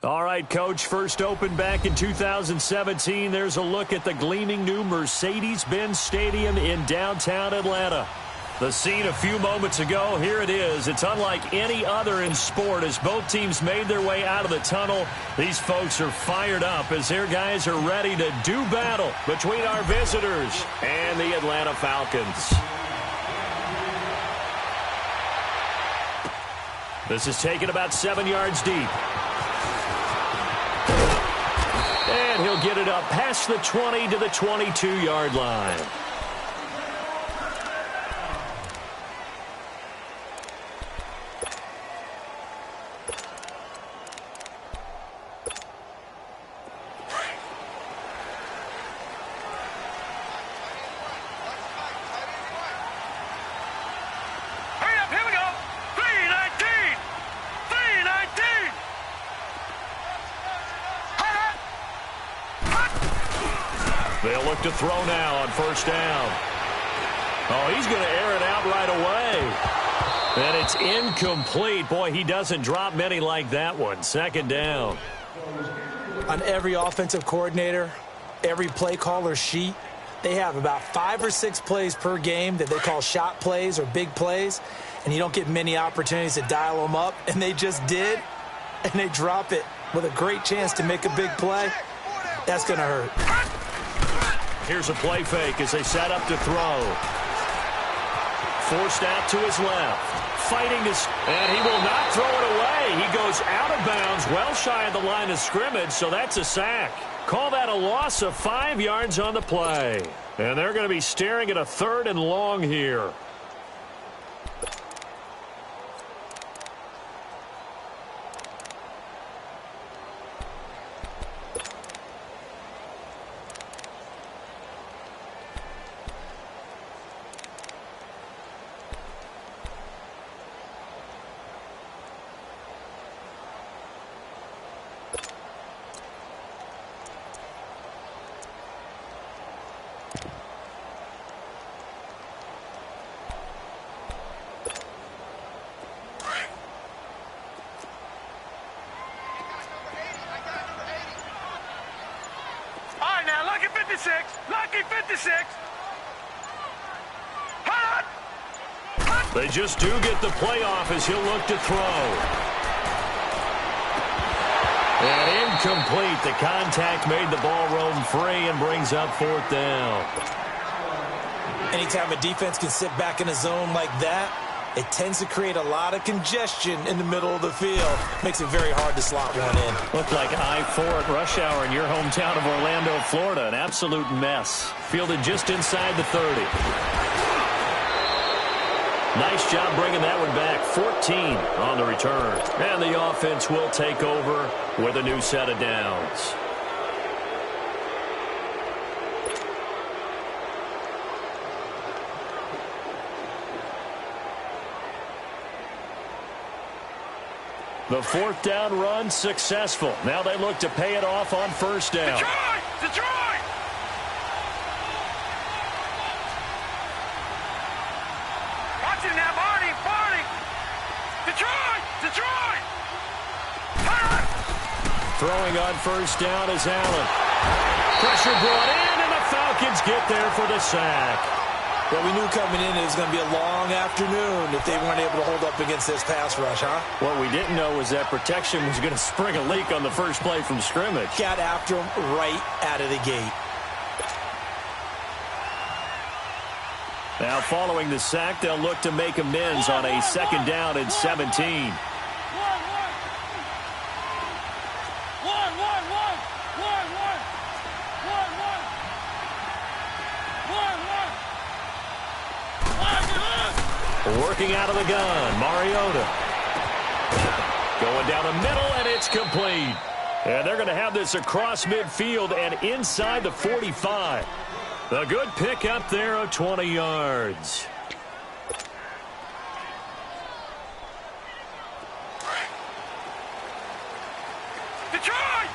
All right, Coach, first opened back in 2017. There's a look at the gleaming new Mercedes-Benz Stadium in downtown Atlanta. The scene a few moments ago, here it is. It's unlike any other in sport as both teams made their way out of the tunnel. These folks are fired up as their guys are ready to do battle between our visitors and the Atlanta Falcons. This is taken about 7 yards deep. And he'll get it up past the 20 to the 22-yard line. They'll look to throw now on first down. Oh, he's going to air it out right away. And it's incomplete. Boy, he doesn't drop many like that one. Second down. On every offensive coordinator, every play caller sheet, they have about 5 or 6 plays per game that they call shot plays or big plays, and you don't get many opportunities to dial them up, and they just did, and they drop it with a great chance to make a big play. That's going to hurt. Here's a play fake as they set up to throw. Forced out to his left. Fighting his, and he will not throw it away. He goes out of bounds, well shy of the line of scrimmage, so that's a sack. Call that a loss of 5 yards on the play. And they're going to be staring at a 3rd and long here. Lucky 56. They just do get the playoff as he'll look to throw. And incomplete. The contact made the ball roam free and brings up 4th down. Anytime a defense can sit back in a zone like that, it tends to create a lot of congestion in the middle of the field. Makes it very hard to slot one in. Looked like I-4 at rush hour in your hometown of Orlando, Florida. An absolute mess. Fielded just inside the 30. Nice job bringing that one back. 14 on the return. And the offense will take over with a new set of downs. The 4th down run successful. Now they look to pay it off on first down. Detroit! Watch it now, Barney! Detroit! Throwing on first down is Allen. Pressure brought in, and the Falcons get there for the sack. Well, we knew coming in it was going to be a long afternoon if they weren't able to hold up against this pass rush, huh? What we didn't know was that protection was going to spring a leak on the first play from scrimmage. Got after him right out of the gate. Now, following the sack, they'll look to make amends on a 2nd down and 17. Working out of the gun, Mariota. Going down the middle, and it's complete. And they're going to have this across midfield and inside the 45. A good pick up there of 20 yards. Detroit!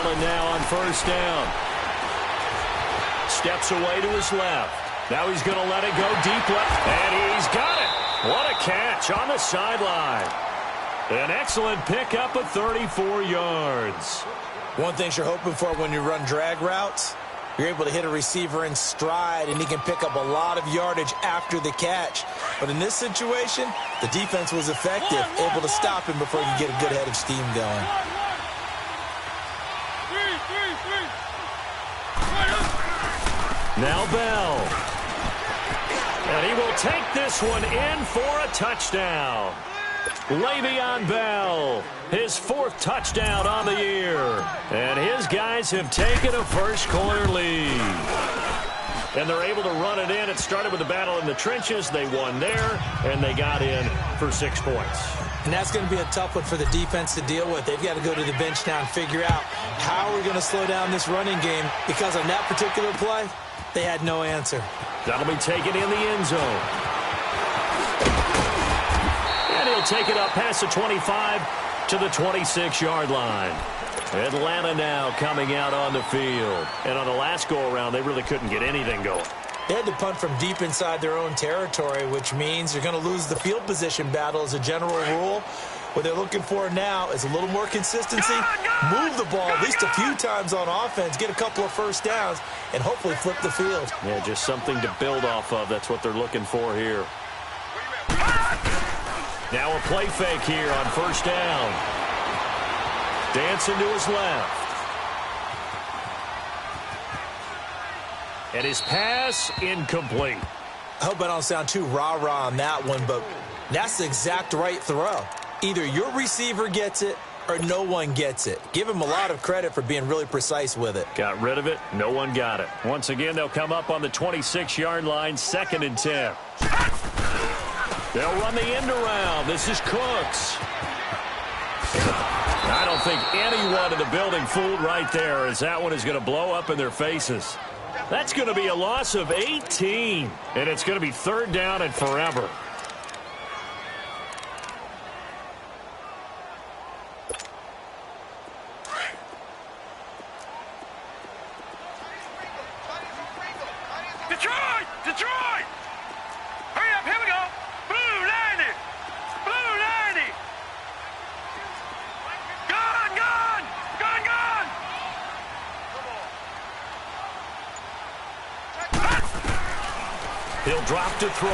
Allen now on first down. Steps away to his left. Now he's going to let it go deep left, and he's got it. What a catch on the sideline. An excellent pickup of 34 yards. One thing you're hoping for when you run drag routes, you're able to hit a receiver in stride, and he can pick up a lot of yardage after the catch. But in this situation, the defense was effective, able to stop him before he could get a good head of steam going. Now Bell. And he will take this one in for a touchdown. Le'Veon Bell, his 4th touchdown on the year. And his guys have taken a first-quarter lead. And they're able to run it in. It started with a battle in the trenches. They won there, and they got in for 6 points. And that's going to be a tough one for the defense to deal with. They've got to go to the bench now and figure out how we're going to slow down this running game, because on that particular play, they had no answer. That'll be taken in the end zone. And he'll take it up past the 25 to the 26-yard line. Atlanta now coming out on the field. And on the last go-around, they really couldn't get anything going. They had to punt from deep inside their own territory, which means you're going to lose the field position battle as a general rule. What they're looking for now is a little more consistency, move the ball at least a few times on offense, get a couple of first downs, and hopefully flip the field. Yeah, just something to build off of. That's what they're looking for here. Now a play fake here on first down. Dancing to his left. And his pass incomplete. I hope I don't sound too rah-rah on that one, but that's the exact right throw. Either your receiver gets it or no one gets it. Give him a lot of credit for being really precise with it. Got rid of it. No one got it. Once again, they'll come up on the 26-yard line, 2nd and 10. They'll run the end around. This is Cooks. I don't think anyone in the building fooled right there, as that one is going to blow up in their faces. That's going to be a loss of 18, and it's going to be 3rd down and forever. Detroit! Detroit! Hurry up, here we go! Blue 90! Blue 90! Gun! Gun! Gun! Gun! He'll drop to throw.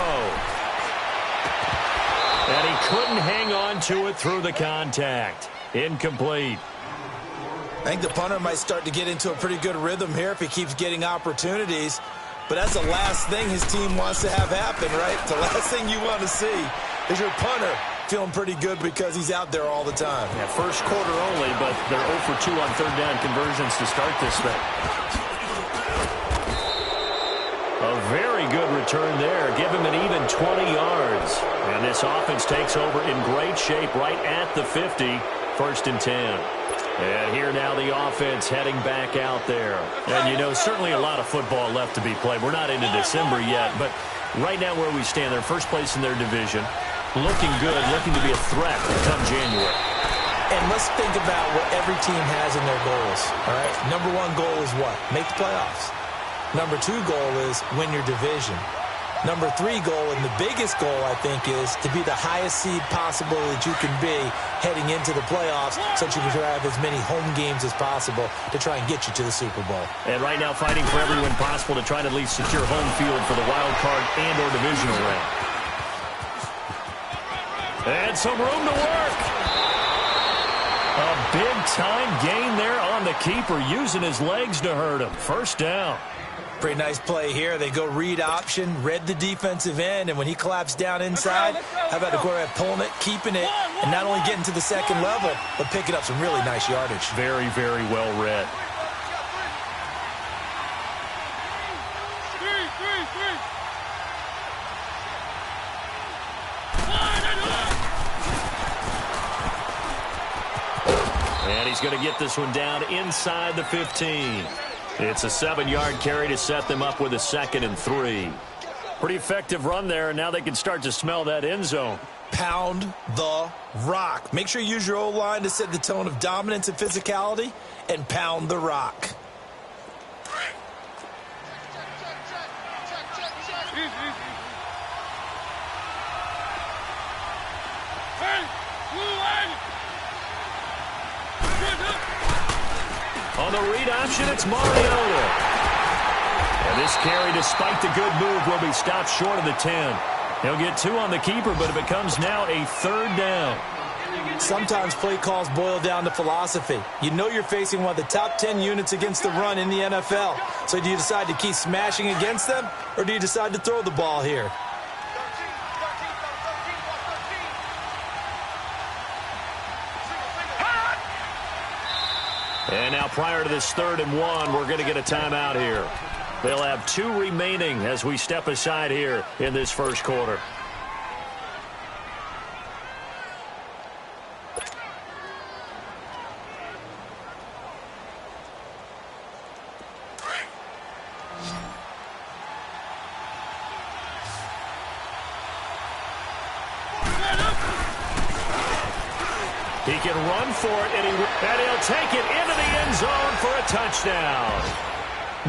And he couldn't hang on to it through the contact. Incomplete. I think the punter might start to get into a pretty good rhythm here if he keeps getting opportunities. But that's the last thing his team wants to have happen, right? The last thing you want to see is your punter feeling pretty good because he's out there all the time. Yeah, first quarter only, but they're 0 for 2 on 3rd down conversions to start this thing. A very good return there. Give him an even 20 yards. And this offense takes over in great shape right at the 50. 1st and 10. And here now the offense heading back out there. And, you know, certainly a lot of football left to be played. We're not into December yet, but right now where we stand, they're first place in their division. Looking good, looking to be a threat come January. And let's think about what every team has in their goals, all right? Number 1 goal is what? Make the playoffs. Number 2 goal is win your division. Number 3 goal, and the biggest goal, I think, is to be the highest seed possible that you can be heading into the playoffs so that you can have as many home games as possible to try and get you to the Super Bowl. And right now fighting for every win possible to try to at least secure home field for the wild card and or divisional round. And some room to work. A big-time gain there on the keeper, using his legs to hurt him. 1st down. Pretty nice play here. They go read option, read the defensive end, and when he collapsed down inside, how about the quarterback pulling it, keeping it, and not only getting to the 2nd level, but picking up some really nice yardage. Very, very well read. And he's going to get this one down inside the 15. It's a 7-yard carry to set them up with a 2nd and 3. Pretty effective run there, and now they can start to smell that end zone. Pound the rock. Make sure you use your O-line to set the tone of dominance and physicality, and pound the rock. On the read option, it's Mariota. And this carry, despite the good move, will be stopped short of the 10. He'll get 2 on the keeper, but it becomes now a 3rd down. Sometimes play calls boil down to philosophy. You know you're facing one of the top 10 units against the run in the NFL. So do you decide to keep smashing against them, or do you decide to throw the ball here? And now prior to this 3rd and 1, we're going to get a timeout here. They'll have 2 remaining as we step aside here in this first quarter. He can run for it, and he'll take it into the end zone for a touchdown.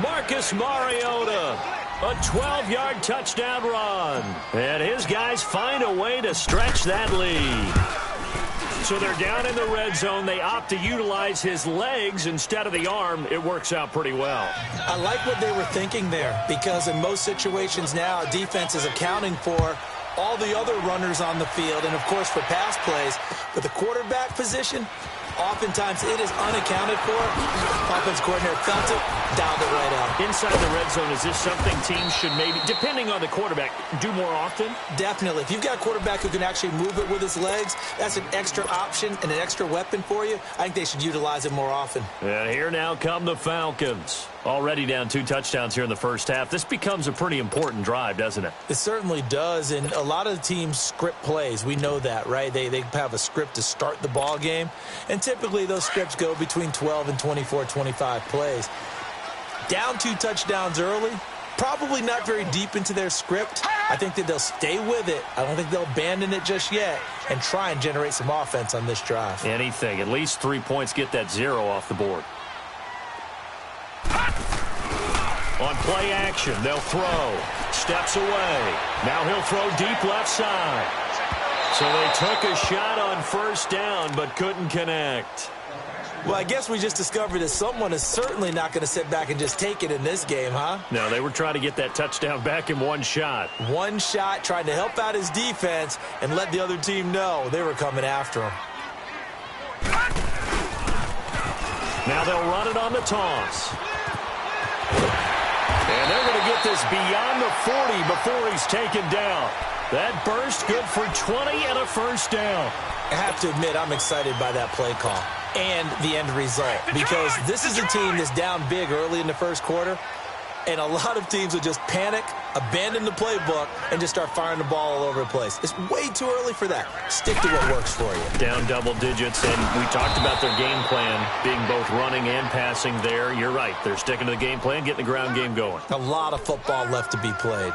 Marcus Mariota, a 12-yard touchdown run. And his guys find a way to stretch that lead. So they're down in the red zone. They opt to utilize his legs instead of the arm. It works out pretty well. I like what they were thinking there, because in most situations now, defense is accounting for all the other runners on the field, and, of course, for pass plays. But the quarterback position, oftentimes it is unaccounted for. Offense coordinator felt it, dialed it right out. Inside the red zone, is this something teams should maybe, depending on the quarterback, do more often? Definitely. If you've got a quarterback who can actually move it with his legs, that's an extra option and an extra weapon for you. I think they should utilize it more often. And here now come the Falcons. Already down 2 touchdowns here in the first half. This becomes a pretty important drive, doesn't it? It certainly does, and a lot of the teams script plays. We know that, right? They have a script to start the ball game, and typically those scripts go between 12 and 24, 25 plays. Down 2 touchdowns early, probably not very deep into their script. I think that they'll stay with it. I don't think they'll abandon it just yet and try and generate some offense on this drive. Anything. At least 3 points, get that 0 off the board. On play action, they'll throw. Steps away. Now he'll throw deep left side. So they took a shot on first down but couldn't connect. Well, I guess we just discovered that someone is certainly not going to sit back and just take it in this game, huh? No, they were trying to get that touchdown back in one shot. One shot, trying to help out his defense and let the other team know they were coming after him. Now they'll run it on the toss. And they're going to get this beyond the 40 before he's taken down. That burst good for 20 and a first down. I have to admit, I'm excited by that play call and the end result, because this is a team that's down big early in the first quarter, and a lot of teams will just panic, abandon the playbook, and just start firing the ball all over the place. It's way too early for that. Stick to what works for you. Down double digits, and we talked about their game plan being both running and passing there. You're right. They're sticking to the game plan, getting the ground game going. A lot of football left to be played.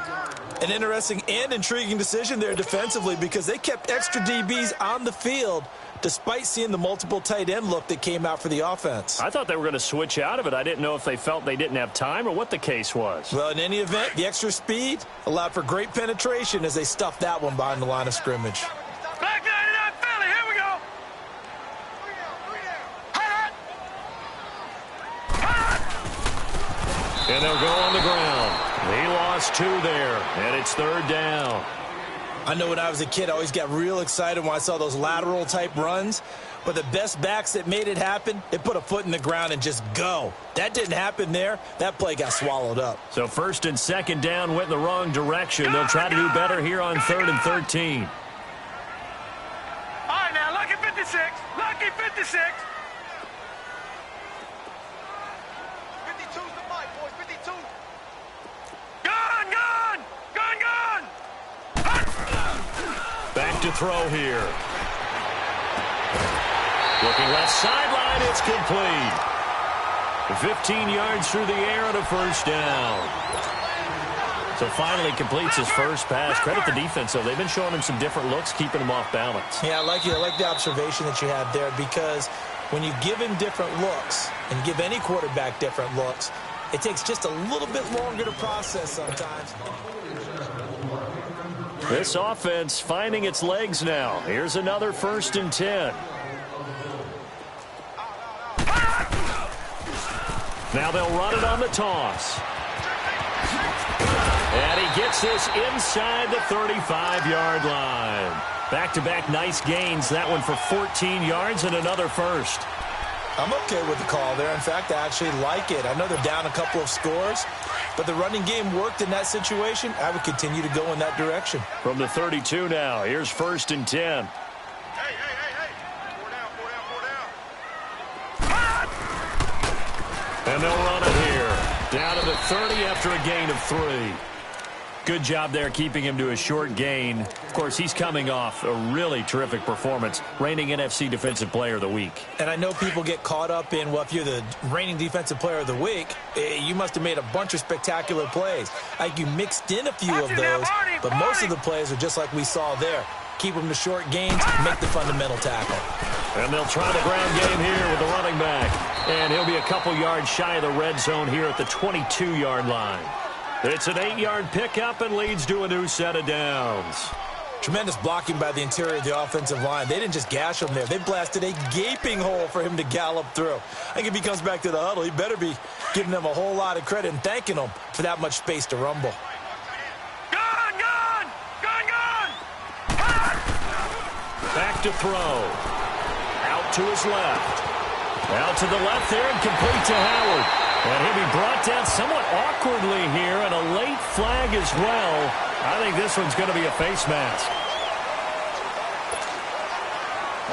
An interesting and intriguing decision there defensively, because they kept extra DBs on the field despite seeing the multiple tight end look that came out for the offense. I thought they were going to switch out of it. I didn't know if they felt they didn't have time or what the case was. Well, in any event, the extra speed allowed for great penetration as they stuffed that one behind the line of scrimmage. Back 99 Philly, here we go. And they'll go on the ground. He lost 2 there, and it's 3rd down. I know when I was a kid, I always got real excited when I saw those lateral-type runs. But the best backs that made it happen, they put a foot in the ground and just go. That didn't happen there. That play got swallowed up. So 1st and 2nd down went in the wrong direction. They'll try to do better here on 3rd and 13. All right, now, lucky 56. Lucky 56. 52's the mic, boys. 52. Gone, gone. Gone, gone. Back to throw here. Looking left sideline, it's complete. 15 yards through the air and a first down. So finally completes his first pass. Credit the defense, though. They've been showing him some different looks, keeping him off balance. Yeah, I like the observation that you had there, because when you give him different looks and give any quarterback different looks, it takes just a little bit longer to process sometimes. This offense finding its legs now. Here's another 1st and 10. Now they'll run it on the toss. And he gets this inside the 35-yard line. Back-to-back nice gains. That one for 14 yards and another first. I'm okay with the call there. In fact, I actually like it. I know they're down a couple of scores, but the running game worked in that situation. I would continue to go in that direction. From the 32 now, here's 1st and 10. Hey. 4 down. And they'll run it here. Down to the 30 after a gain of 3. Good job there keeping him to a short gain. Of course, he's coming off a really terrific performance, reigning NFC Defensive Player of the Week. And I know people get caught up in, well, if you're the reigning Defensive Player of the Week, you must have made a bunch of spectacular plays. Like, you mixed in a few of those, but most of the plays are just like we saw there. Keep them to short gains, make the fundamental tackle. And they'll try the ground game here with the running back. And he'll be a couple yards shy of the red zone here at the 22-yard line. It's an 8-yard pickup and leads to a new set of downs. Tremendous blocking by the interior of the offensive line. They didn't just gash him there. They blasted a gaping hole for him to gallop through. I think if he comes back to the huddle, he better be giving them a whole lot of credit and thanking them for that much space to rumble. Gun! Back to throw. Out to his left. Out to the left there and complete to Howard. And he'll be brought down somewhat awkwardly here, and a late flag as well. I think this one's going to be a face mask.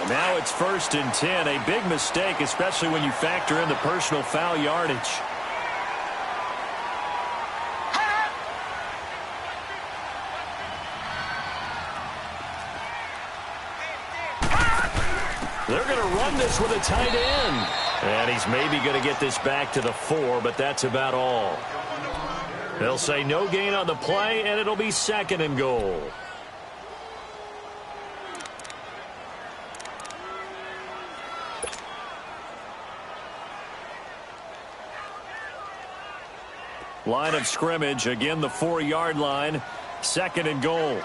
And now it's 1st and 10. A big mistake, especially when you factor in the personal foul yardage. They're going to run this with a tight end. And he's maybe going to get this back to the 4, but that's about all. They'll say no gain on the play, and it'll be 2nd and goal. Line of scrimmage, again the 4-yard line, 2nd and goal.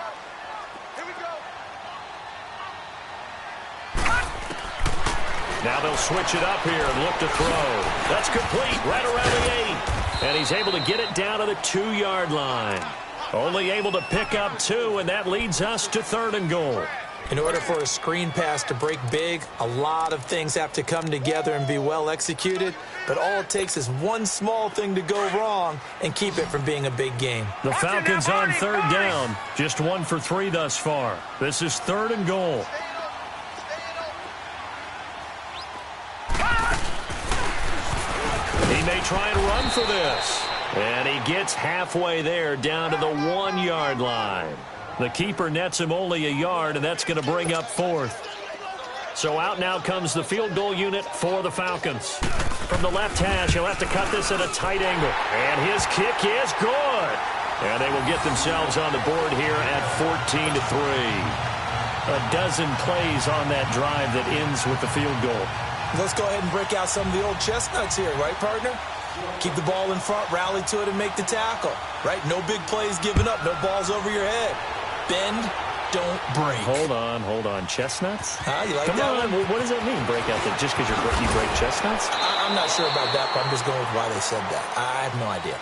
Now they'll switch it up here and look to throw. That's complete right around the 8. And he's able to get it down to the 2-yard line. Only able to pick up 2, and that leads us to 3rd and goal. In order for a screen pass to break big, a lot of things have to come together and be well executed. But all it takes is one small thing to go wrong and keep it from being a big game. The Falcons on 3rd down. Just 1 for 3 thus far. This is 3rd and goal. He may try and run for this. And he gets halfway there down to the 1-yard line. The keeper nets him only a yard, and that's going to bring up 4th. So out now comes the field goal unit for the Falcons. From the left hash, he'll have to cut this at a tight angle. And his kick is good. And they will get themselves on the board here at 14-3. A dozen plays on that drive that ends with the field goal. Let's go ahead and break out some of the old chestnuts here, right, partner? Keep the ball in front, rally to it, and make the tackle, right? No big plays given up, no balls over your head. Bend, don't break. Hold on. Chestnuts? You like Come that on, one? what does that mean, break out that just because you break chestnuts? I'm not sure about that, but I'm just going with why they said that. I have no idea.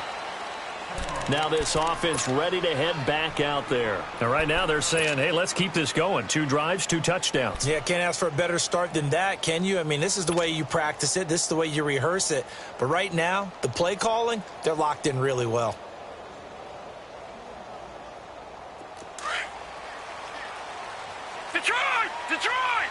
Now this offense ready to head back out there. And right now they're saying, hey, let's keep this going. 2 drives, 2 touchdowns. Yeah, can't ask for a better start than that, can you? I mean, this is the way you practice it. This is the way you rehearse it. But right now, the play calling, they're locked in really well. Detroit!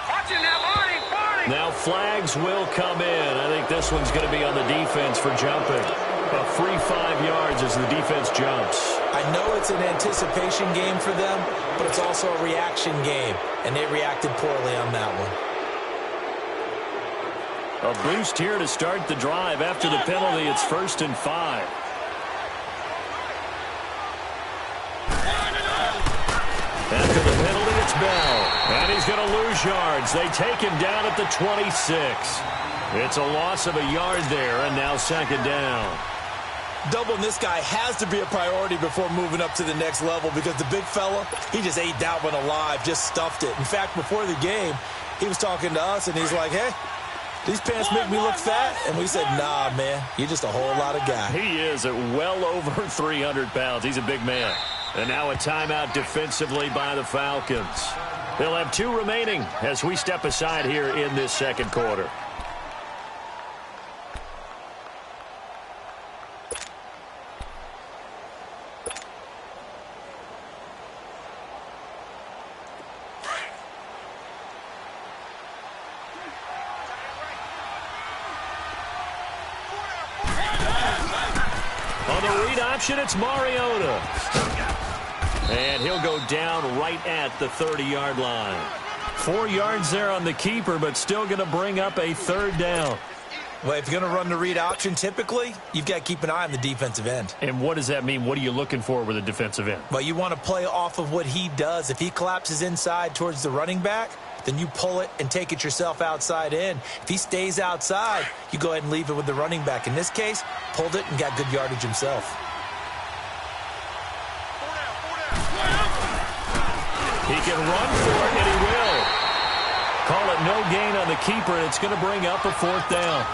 Watching that line. Now flags will come in. I think this one's going to be on the defense for jumping. A free 5 yards as the defense jumps. I know it's an anticipation game for them, but it's also a reaction game, and they reacted poorly on that one. A boost here to start the drive. After the penalty, it's 1st and 5. After the penalty, it's Bell. And he's going to lose yards. They take him down at the 26. It's a loss of a yard there, and now 2nd down. Doubling this guy has to be a priority before moving up to the next level because the big fella, he just ate that one alive, just stuffed it. In fact, before the game, he was talking to us, and he's like, hey, these pants make me look fat. And we said, nah, man, you're just a whole lot of guy. He is at well over 300 pounds. He's a big man. And now a timeout defensively by the Falcons. They'll have 2 remaining as we step aside here in this 2nd quarter. On the read option, it's Mariota. And he'll go down right at the 30-yard line. 4 yards there on the keeper, but still going to bring up a 3rd down. Well, if you're going to run the read option, typically, you've got to keep an eye on the defensive end. And what does that mean? What are you looking for with a defensive end? Well, you want to play off of what he does. If he collapses inside towards the running back, then you pull it and take it yourself outside in. If he stays outside, you go ahead and leave it with the running back. In this case, pulled it and got good yardage himself. He can run for it, and he will. Call it no gain on the keeper, and it's going to bring up a 4th down.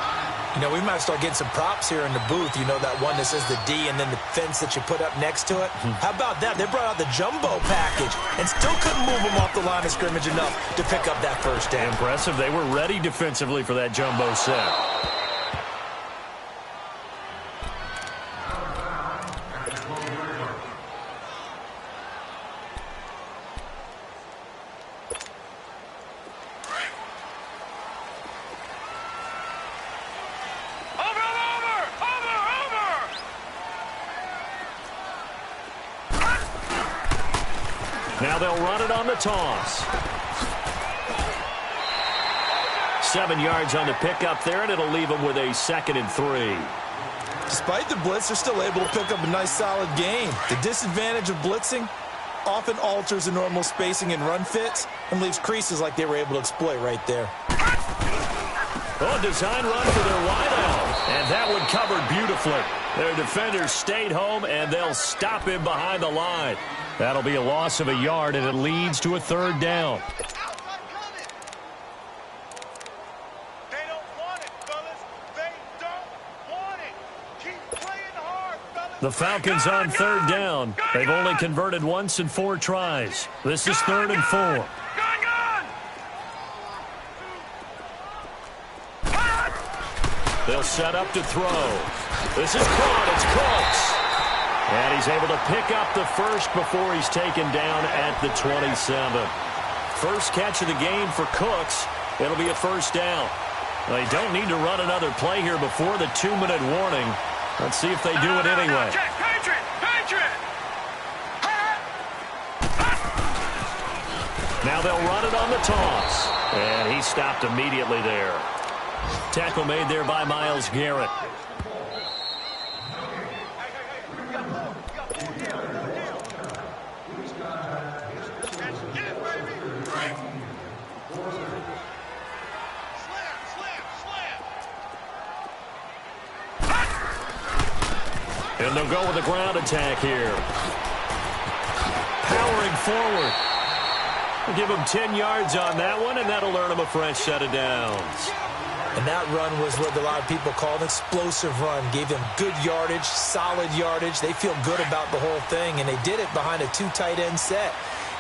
You know, we might start getting some props here in the booth. You know, that one that says the D and then the fence that you put up next to it? How about that? They brought out the jumbo package and still couldn't move them off the line of scrimmage enough to pick up that 1st down. Impressive. They were ready defensively for that jumbo set. Now they'll run it on the toss. 7 yards on the pickup there, and it'll leave them with a 2nd and 3. Despite the blitz, they're still able to pick up a nice, solid gain. The disadvantage of blitzing often alters the normal spacing and run fits and leaves creases like they were able to exploit right there. Oh, design run for their wideout. And that one covered beautifully. Their defenders stayed home, and they'll stop him behind the line. That'll be a loss of a yard, and it leads to a 3rd down. They don't want it, fellas. They don't want it. Keep playing hard, fellas. The Falcons on 3rd down. They've only converted once in 4 tries. This is 3rd and 4. They'll set up to throw. This is caught. It's Cooks. And he's able to pick up the 1st before he's taken down at the 27. First catch of the game for Cooks. It'll be a 1st down. They don't need to run another play here before the 2-minute warning. Let's see if they do it anyway. Now they'll run it on the toss. And he stopped immediately there. Tackle made there by Myles Garrett. And they'll go with a ground attack here. Powering forward. We'll give them 10 yards on that one, and that'll earn them a fresh set of downs. And that run was what a lot of people call an explosive run. Gave them good yardage, solid yardage. They feel good about the whole thing, and they did it behind a 2 tight end set.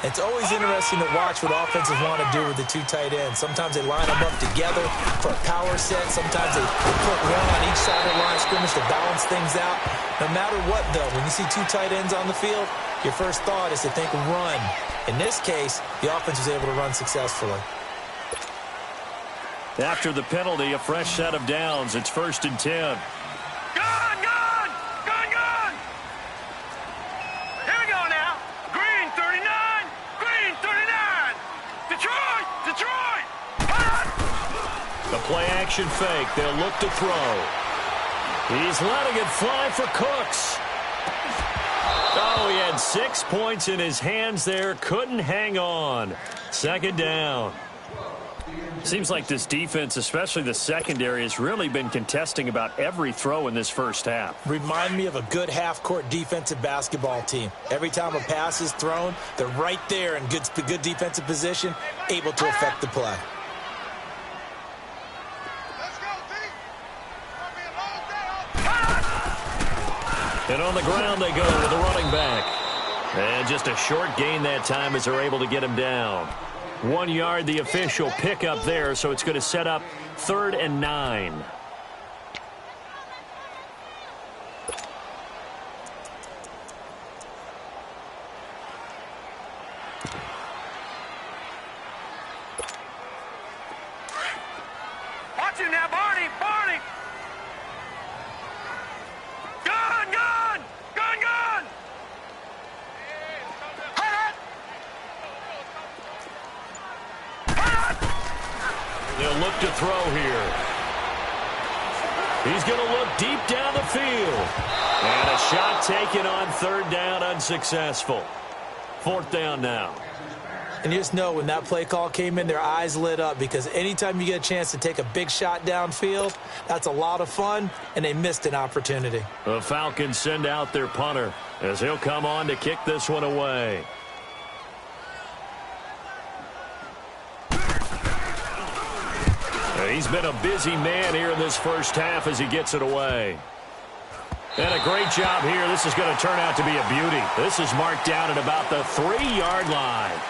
It's always interesting to watch what offenses want to do with the 2 tight ends. Sometimes they line them up together for a power set. Sometimes they put one on each side of the line of scrimmage to balance things out. No matter what, though, when you see 2 tight ends on the field, your first thought is to think run. In this case, the offense was able to run successfully. After the penalty, a fresh set of downs. It's 1st and 10. Here we go now. Green 39. Green 39. Detroit. The play-action fake. They'll look to throw. He's letting it fly for Cooks. Oh, he had 6 points in his hands there. Couldn't hang on. Second down. Seems like this defense, especially the secondary, has really been contesting about every throw in this first half. Remind me of a good half-court defensive basketball team. Every time a pass is thrown, they're right there in good defensive position, able to affect the play. Let's go, D. Gonna be a long day. And on the ground they go with the running back. And just a short gain that time as they're able to get him down. 1 yard, the official pickup there, so it's going to set up 3rd and 9. Watch him now, Barney! Barney! Gun! Gun! Gun! Gun! They'll look to throw here. He's going to look deep down the field. And a shot taken on 3rd down, unsuccessful. 4th down now. And you just know when that play call came in, their eyes lit up, because anytime you get a chance to take a big shot downfield, that's a lot of fun, and they missed an opportunity. The Falcons send out their punter as he'll come on to kick this one away. He's been a busy man here in this first half as he gets it away. And a great job here. This is going to turn out to be a beauty. This is marked down at about the 3-yard line.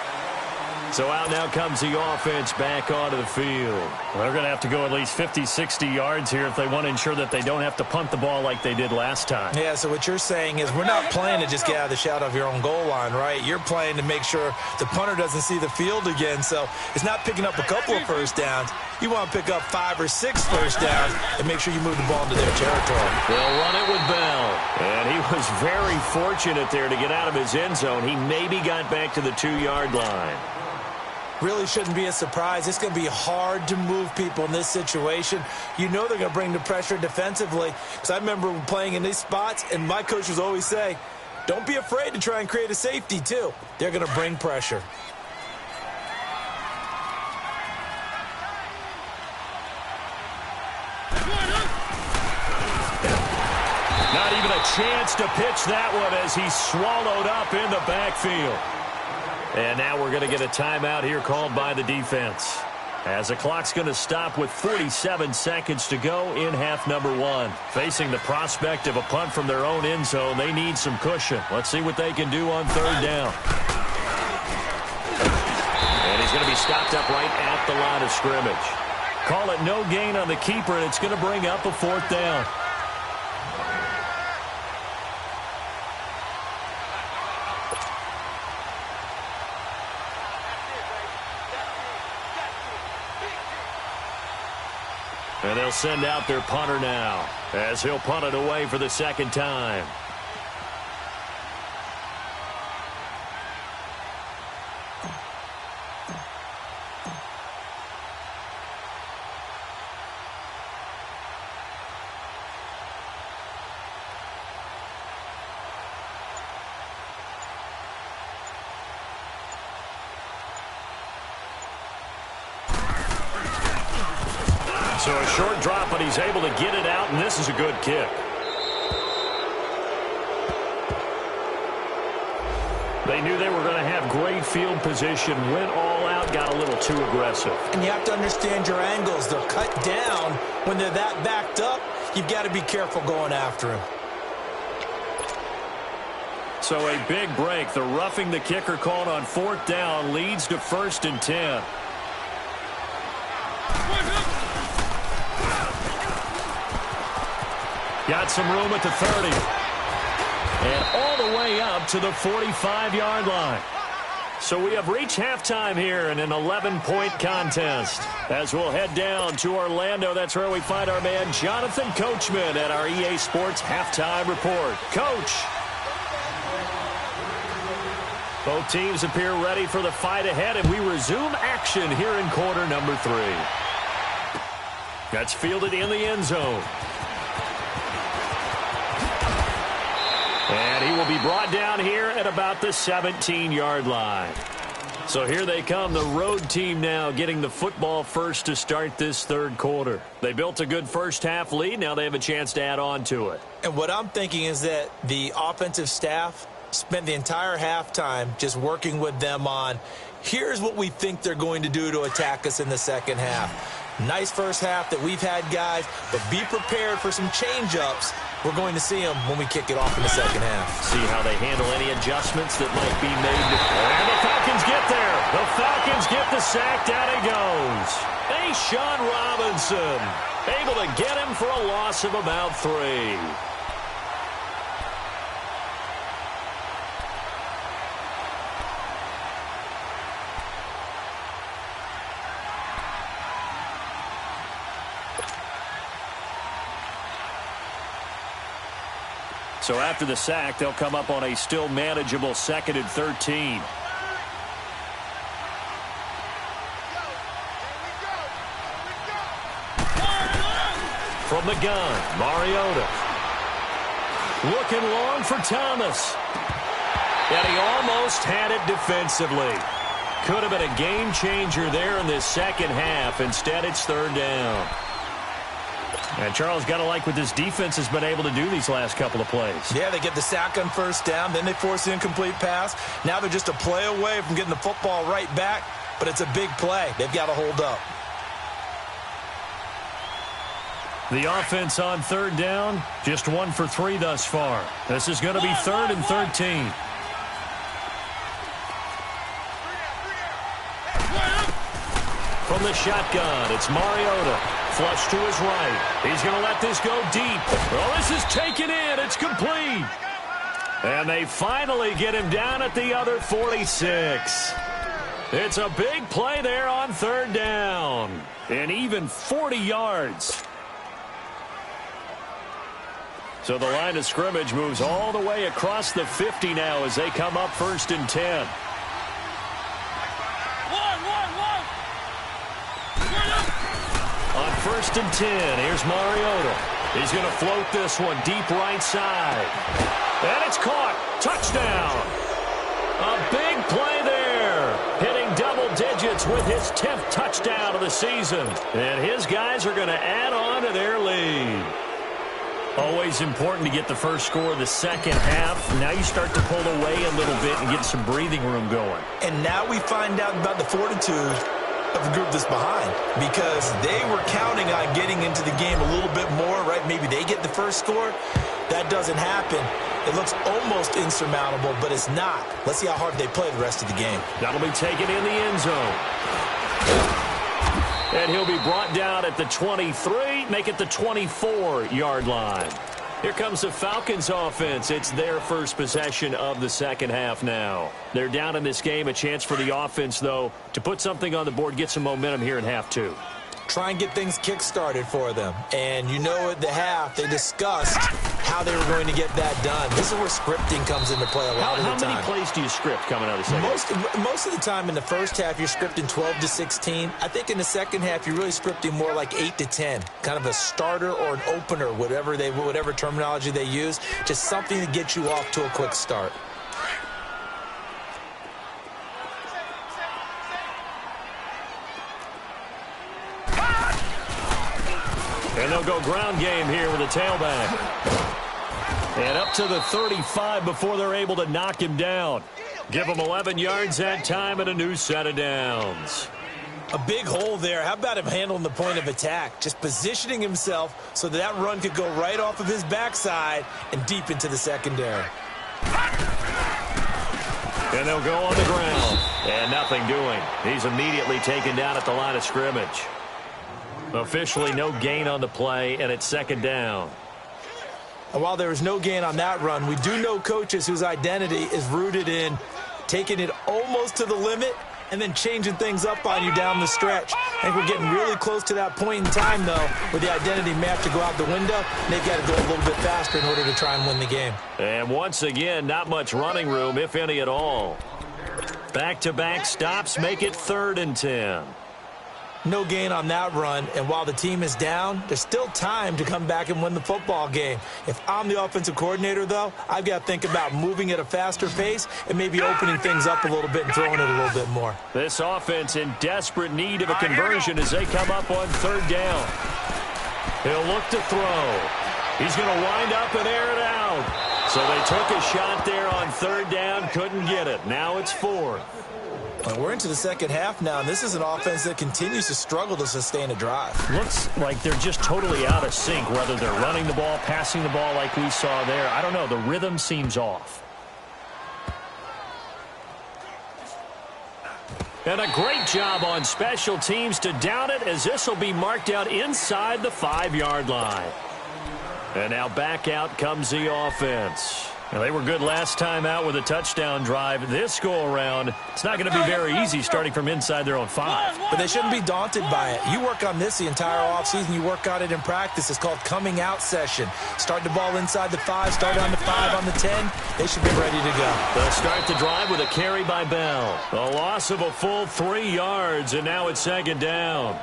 So out now comes the offense back onto the field. Well, they're going to have to go at least 50, 60 yards here if they want to ensure that they don't have to punt the ball like they did last time. Yeah, so what you're saying is we're not playing to just get out of the shadow of your own goal line, right? You're playing to make sure the punter doesn't see the field again. So it's not picking up a couple of first downs. You want to pick up 5 or 6 first downs and make sure you move the ball into their territory. They'll run it with Bell. And he was very fortunate there to get out of his end zone. He maybe got back to the 2-yard line. Really shouldn't be a surprise. It's going to be hard to move people in this situation. You know they're going to bring the pressure defensively. Because I remember playing in these spots, and my coaches always say, don't be afraid to try and create a safety, too. They're going to bring pressure. Not even a chance to pitch that one as he's swallowed up in the backfield. And now we're going to get a timeout here called by the defense, as the clock's going to stop with 47 seconds to go in half number 1. Facing the prospect of a punt from their own end zone, they need some cushion. Let's see what they can do on 3rd down. And he's going to be stopped up right at the line of scrimmage. Call it no gain on the keeper, and it's going to bring up a 4th down. And they'll send out their punter now as he'll punt it away for the 2nd time. So a short drop, but he's able to get it out, and this is a good kick. They knew they were going to have great field position, went all out, got a little too aggressive. And you have to understand your angles. They'll cut down. When they're that backed up, you've got to be careful going after him. So a big break. The roughing the kicker called on 4th down leads to 1st and 10. Got some room at the 30. And all the way up to the 45-yard line. So we have reached halftime here in an 11-point contest. As we'll head down to Orlando, that's where we find our man Jonathan Coachman at our EA Sports Halftime Report. Coach. Both teams appear ready for the fight ahead, and we resume action here in quarter number 3. That's fielded in the end zone. And he will be brought down here at about the 17-yard line. So here they come, the road team now getting the football first to start this third quarter. They built a good first-half lead. Now they have a chance to add on to it. And what I'm thinking is that the offensive staff spent the entire halftime just working with them on, here's what we think they're going to do to attack us in the second half. Nice first half that we've had, guys, but be prepared for some change-ups. We're going to see them when we kick it off in the second half. See how they handle any adjustments that might be made. And the Falcons get there. The Falcons get the sack. Down he goes. Sean Robinson able to get him for a loss of about 3. So after the sack, they'll come up on a still manageable 2nd and 13. From the gun, Mariota. Looking long for Thomas. And he almost had it defensively. Could have been a game changer there in this second half. Instead, it's 3rd down. And Charles, got to like what this defense has been able to do these last couple of plays. Yeah, they get the sack on 1st down, then they force the incomplete pass. Now they're just a play away from getting the football right back, but it's a big play. They've got to hold up. The offense on 3rd down, just 1 for 3 thus far. This is going to be 3rd and 13. From the shotgun, it's Mariota. Flush to his right. He's going to let this go deep. Well, this is taken in. It's complete. And they finally get him down at the other 46. It's a big play there on 3rd down. And even 40 yards. So the line of scrimmage moves all the way across the 50 now as they come up 1st and 10. On 1st and 10, here's Mariota. He's going to float this one deep right side. And it's caught. Touchdown. A big play there. Hitting double digits with his 10th touchdown of the season. And his guys are going to add on to their lead. Always important to get the first score of the second half. Now you start to pull away a little bit and get some breathing room going. And now we find out about the fortitude of the group that's behind, because they were counting on getting into the game a little bit more, right? Maybe they get the first score. That doesn't happen. It looks almost insurmountable, but it's not. Let's see how hard they play the rest of the game. That'll be taken in the end zone. And he'll be brought down at the 23, make it the 24-yard line. Here comes the Falcons offense. It's their first possession of the second half now. They're down in this game. A chance for the offense, though, to put something on the board, get some momentum here in half 2. Try and get things kick-started for them. And you know at the half, they discussed how they were going to get that done. This is where scripting comes into play a lot of the time. How many plays do you script coming out of the second half? Most of the time in the first half, you're scripting 12 to 16. I think in the second half, you're really scripting more like 8 to 10. Kind of a starter or an opener, whatever terminology they use. Just something to get you off to a quick start. And they'll go ground game here with a tailback. And up to the 35 before they're able to knock him down. Give him 11 yards that time and a new set of downs. A big hole there. How about him handling the point of attack? Just positioning himself so that run could go right off of his backside and deep into the secondary. And they'll go on the ground. And nothing doing. He's immediately taken down at the line of scrimmage. Officially no gain on the play, and it's second down. And while there was no gain on that run, we do know coaches whose identity is rooted in taking it almost to the limit and then changing things up on you down the stretch. I think we're getting really close to that point in time, though, where the identity may have to go out the window, and they've got to go a little bit faster in order to try and win the game. And once again, not much running room, if any at all. Back-to-back stops make it 3rd and 10. No gain on that run, and while the team is down, there's still time to come back and win the football game. If I'm the offensive coordinator, though, I've got to think about moving at a faster pace and maybe opening things up a little bit and throwing it a little bit more. This offense in desperate need of a conversion as they come up on third down. He'll look to throw. He's going to wind up and air it out. So they took a shot there on third down, couldn't get it. Now it's fourth. Well, we're into the second half now, and this is an offense that continues to struggle to sustain a drive. Looks like they're just totally out of sync, whether they're running the ball, passing the ball like we saw there. I don't know. The rhythm seems off. And a great job on special teams to down it, as this will be marked out inside the 5-yard line. And now back out comes the offense. Now, they were good last time out with a touchdown drive. This go-around, it's not going to be very easy starting from inside their own 5. But they shouldn't be daunted by it. You work on this the entire offseason. You work on it in practice. It's called coming out session. Start the ball inside the 5, start on the 5, on the 10. They should be ready to go. They'll start the drive with a carry by Bell. A loss of a full 3 yards, and now it's second down.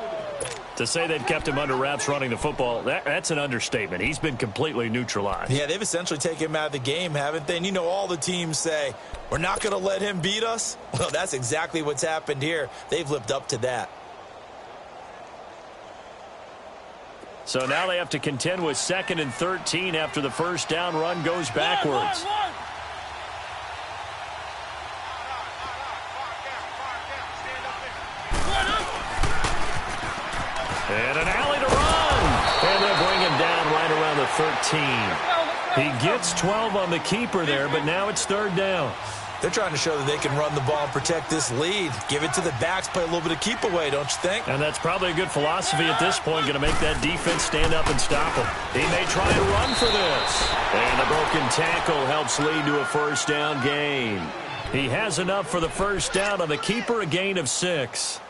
To say they've kept him under wraps running the football, that's an understatement. He's been completely neutralized. Yeah, they've essentially taken him out of the game, haven't they? And you know, all the teams say, we're not going to let him beat us. Well, that's exactly what's happened here. They've lived up to that. So now they have to contend with 2nd and 13 after the first down run goes backwards. And an alley to run. And they'll bring him down right around the 13. He gets 12 on the keeper there, but now it's third down. They're trying to show that they can run the ball and protect this lead. Give it to the backs, play a little bit of keep away, don't you think? And that's probably a good philosophy at this point, going to make that defense stand up and stop him. He may try to run for this. And the broken tackle helps lead to a first down gain. He has enough for the first down on the keeper, a gain of 6.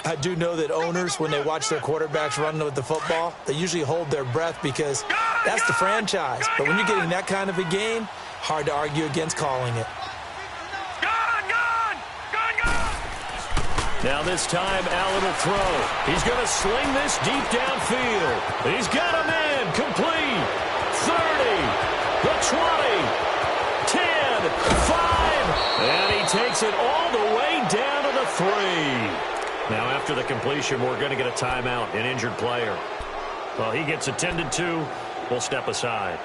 I do know that owners, when they watch their quarterbacks run with the football, they usually hold their breath because that's the franchise. But when you're getting that kind of a gain, hard to argue against calling it. Now this time, Allen will throw. He's going to sling this deep downfield. He's got him in. Complete. 30. The 20. 10. 5. And he takes it all the way down to the 3. Now, after the completion, we're going to get a timeout, an injured player. Well, he gets attended to. We'll step aside.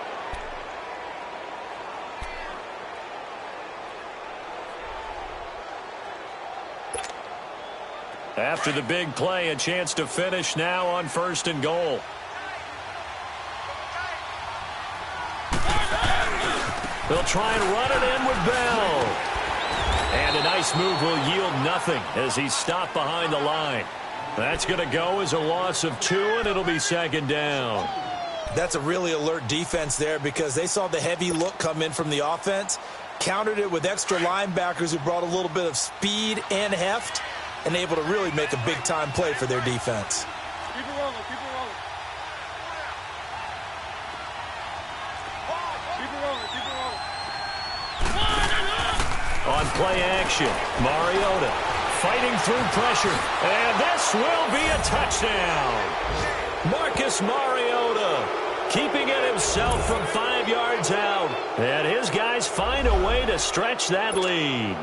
After the big play, a chance to finish now on 1st and goal. They'll try and run it in with Bell. And a nice move will yield nothing as he's stopped behind the line. That's going to go as a loss of 2, and it'll be second down. That's a really alert defense there because they saw the heavy look come in from the offense, countered it with extra linebackers who brought a little bit of speed and heft, and able to really make a big-time play for their defense. Keep it rolling, keep it rolling. Keep it rolling, keep it rolling. On play action, Mariota fighting through pressure, and this will be a touchdown. Marcus Mariota keeping it himself from 5 yards out, and his guys find a way to stretch that lead.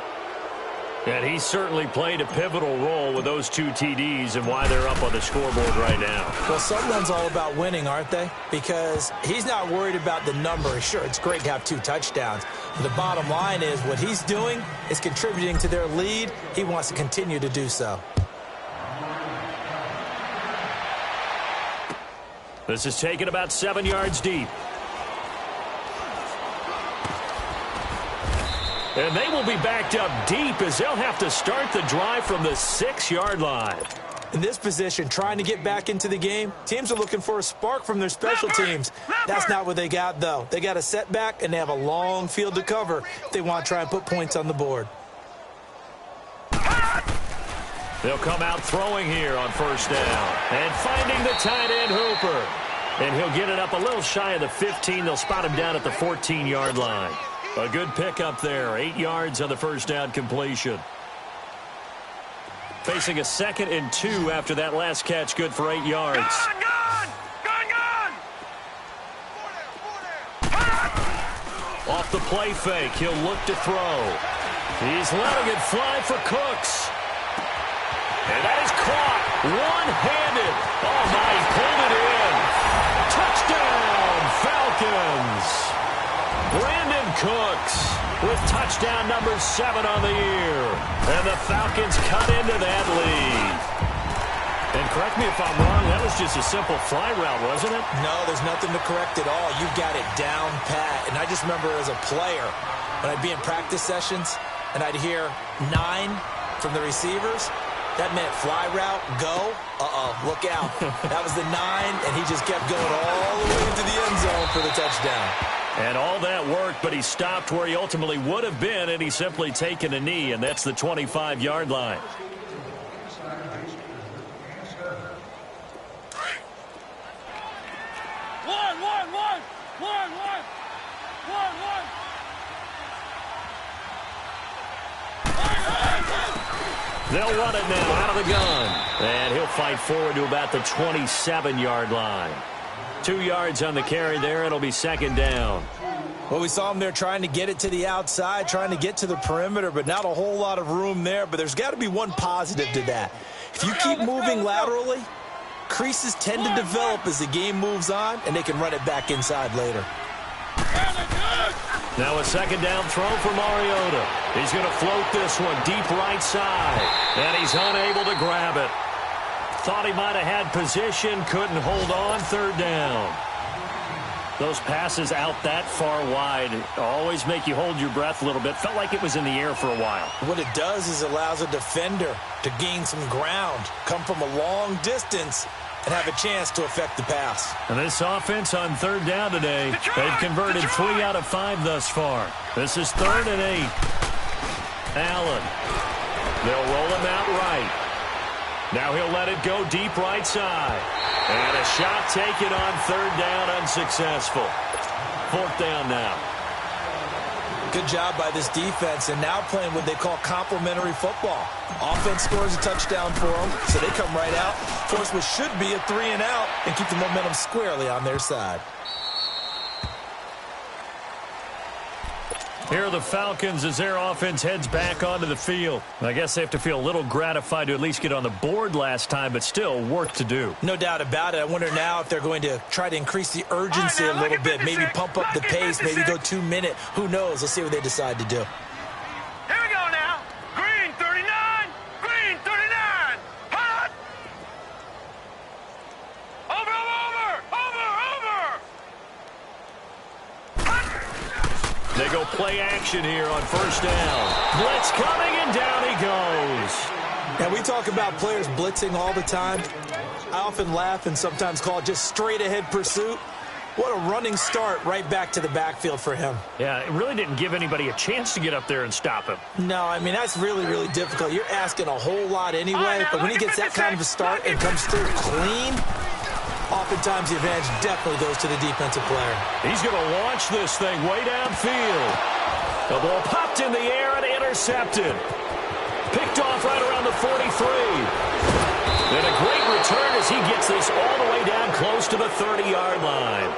And he certainly played a pivotal role with those 2 TDs and why they're up on the scoreboard right now. Well, Sutherland's all about winning, aren't they? Because he's not worried about the number. Sure, it's great to have 2 touchdowns. But the bottom line is what he's doing is contributing to their lead. He wants to continue to do so. This is taken about 7 yards deep. And they will be backed up deep as they'll have to start the drive from the 6-yard line. In this position, trying to get back into the game, teams are looking for a spark from their special teams. That's not what they got, though. They got a setback, and they have a long field to cover if they want to try and put points on the board. They'll come out throwing here on first down. And finding the tight end, Hooper. And he'll get it up a little shy of the 15. They'll spot him down at the 14-yard line. A good pickup there. 8 yards on the first down completion. Facing a 2nd and 2 after that last catch, good for 8 yards. Gun! Off the play fake, he'll look to throw. He's letting it fly for Cooks. And that is caught one-handed. Oh, my, he pulled it in. Touchdown, Falcons. Brandon Cooks with touchdown number 7 on the year. And the Falcons cut into that lead. And correct me if I'm wrong, that was just a simple fly route, wasn't it? No, there's nothing to correct at all. You've got it down pat. And I just remember as a player, when I'd be in practice sessions, and I'd hear 9 from the receivers, that meant fly route, go, look out. That was the 9, and he just kept going all the way into the end zone for the touchdown. And all that worked, but he stopped where he ultimately would have been, and he's simply taken a knee, and that's the 25-yard line. They'll run it now out of the gun. And he'll fight forward to about the 27-yard line. 2 yards on the carry there. It'll be 2nd down. Well, we saw him there trying to get it to the outside, trying to get to the perimeter, but not a whole lot of room there. But there's got to be one positive to that. If you keep moving laterally, creases tend to develop as the game moves on, and they can run it back inside later. Now a 2nd down throw for Mariota. He's going to float this one deep right side. And he's unable to grab it. Thought he might have had position, couldn't hold on, 3rd down. Those passes out that far wide always make you hold your breath a little bit. Felt like it was in the air for a while. What it does is it allows a defender to gain some ground, come from a long distance, and have a chance to affect the pass. And this offense on 3rd down today, they've converted 3 out of 5 thus far. This is 3rd and 8. Allen. They'll roll him out right. Now he'll let it go deep right side. And a shot taken on 3rd down, unsuccessful. 4th down now. Good job by this defense, and now playing what they call complementary football. Offense scores a touchdown for them, so they come right out, force what should be a 3 and out, and keep the momentum squarely on their side. Here are the Falcons as their offense heads back onto the field. I guess they have to feel a little gratified to at least get on the board last time, but still work to do. No doubt about it. I wonder now if they're going to try to increase the urgency a little bit, maybe pump up the pace, maybe go 2-minute. Who knows? Let's see what they decide to do. Here we go now. Green 39. Green 39. Hot. Over. They go play action here on 1st down. Blitz coming, and down he goes. And we talk about players blitzing all the time. I often laugh and sometimes call it just straight-ahead pursuit. What a running start right back to the backfield for him. Yeah, it really didn't give anybody a chance to get up there and stop him. No, I mean, that's really, really difficult. You're asking a whole lot anyway, but when he gets that kind of a start and comes through clean, oftentimes the advantage definitely goes to the defensive player. He's going to launch this thing way downfield. The ball popped in the air and intercepted. Picked off right around the 43. And a great return as he gets this all the way down close to the 30-yard line.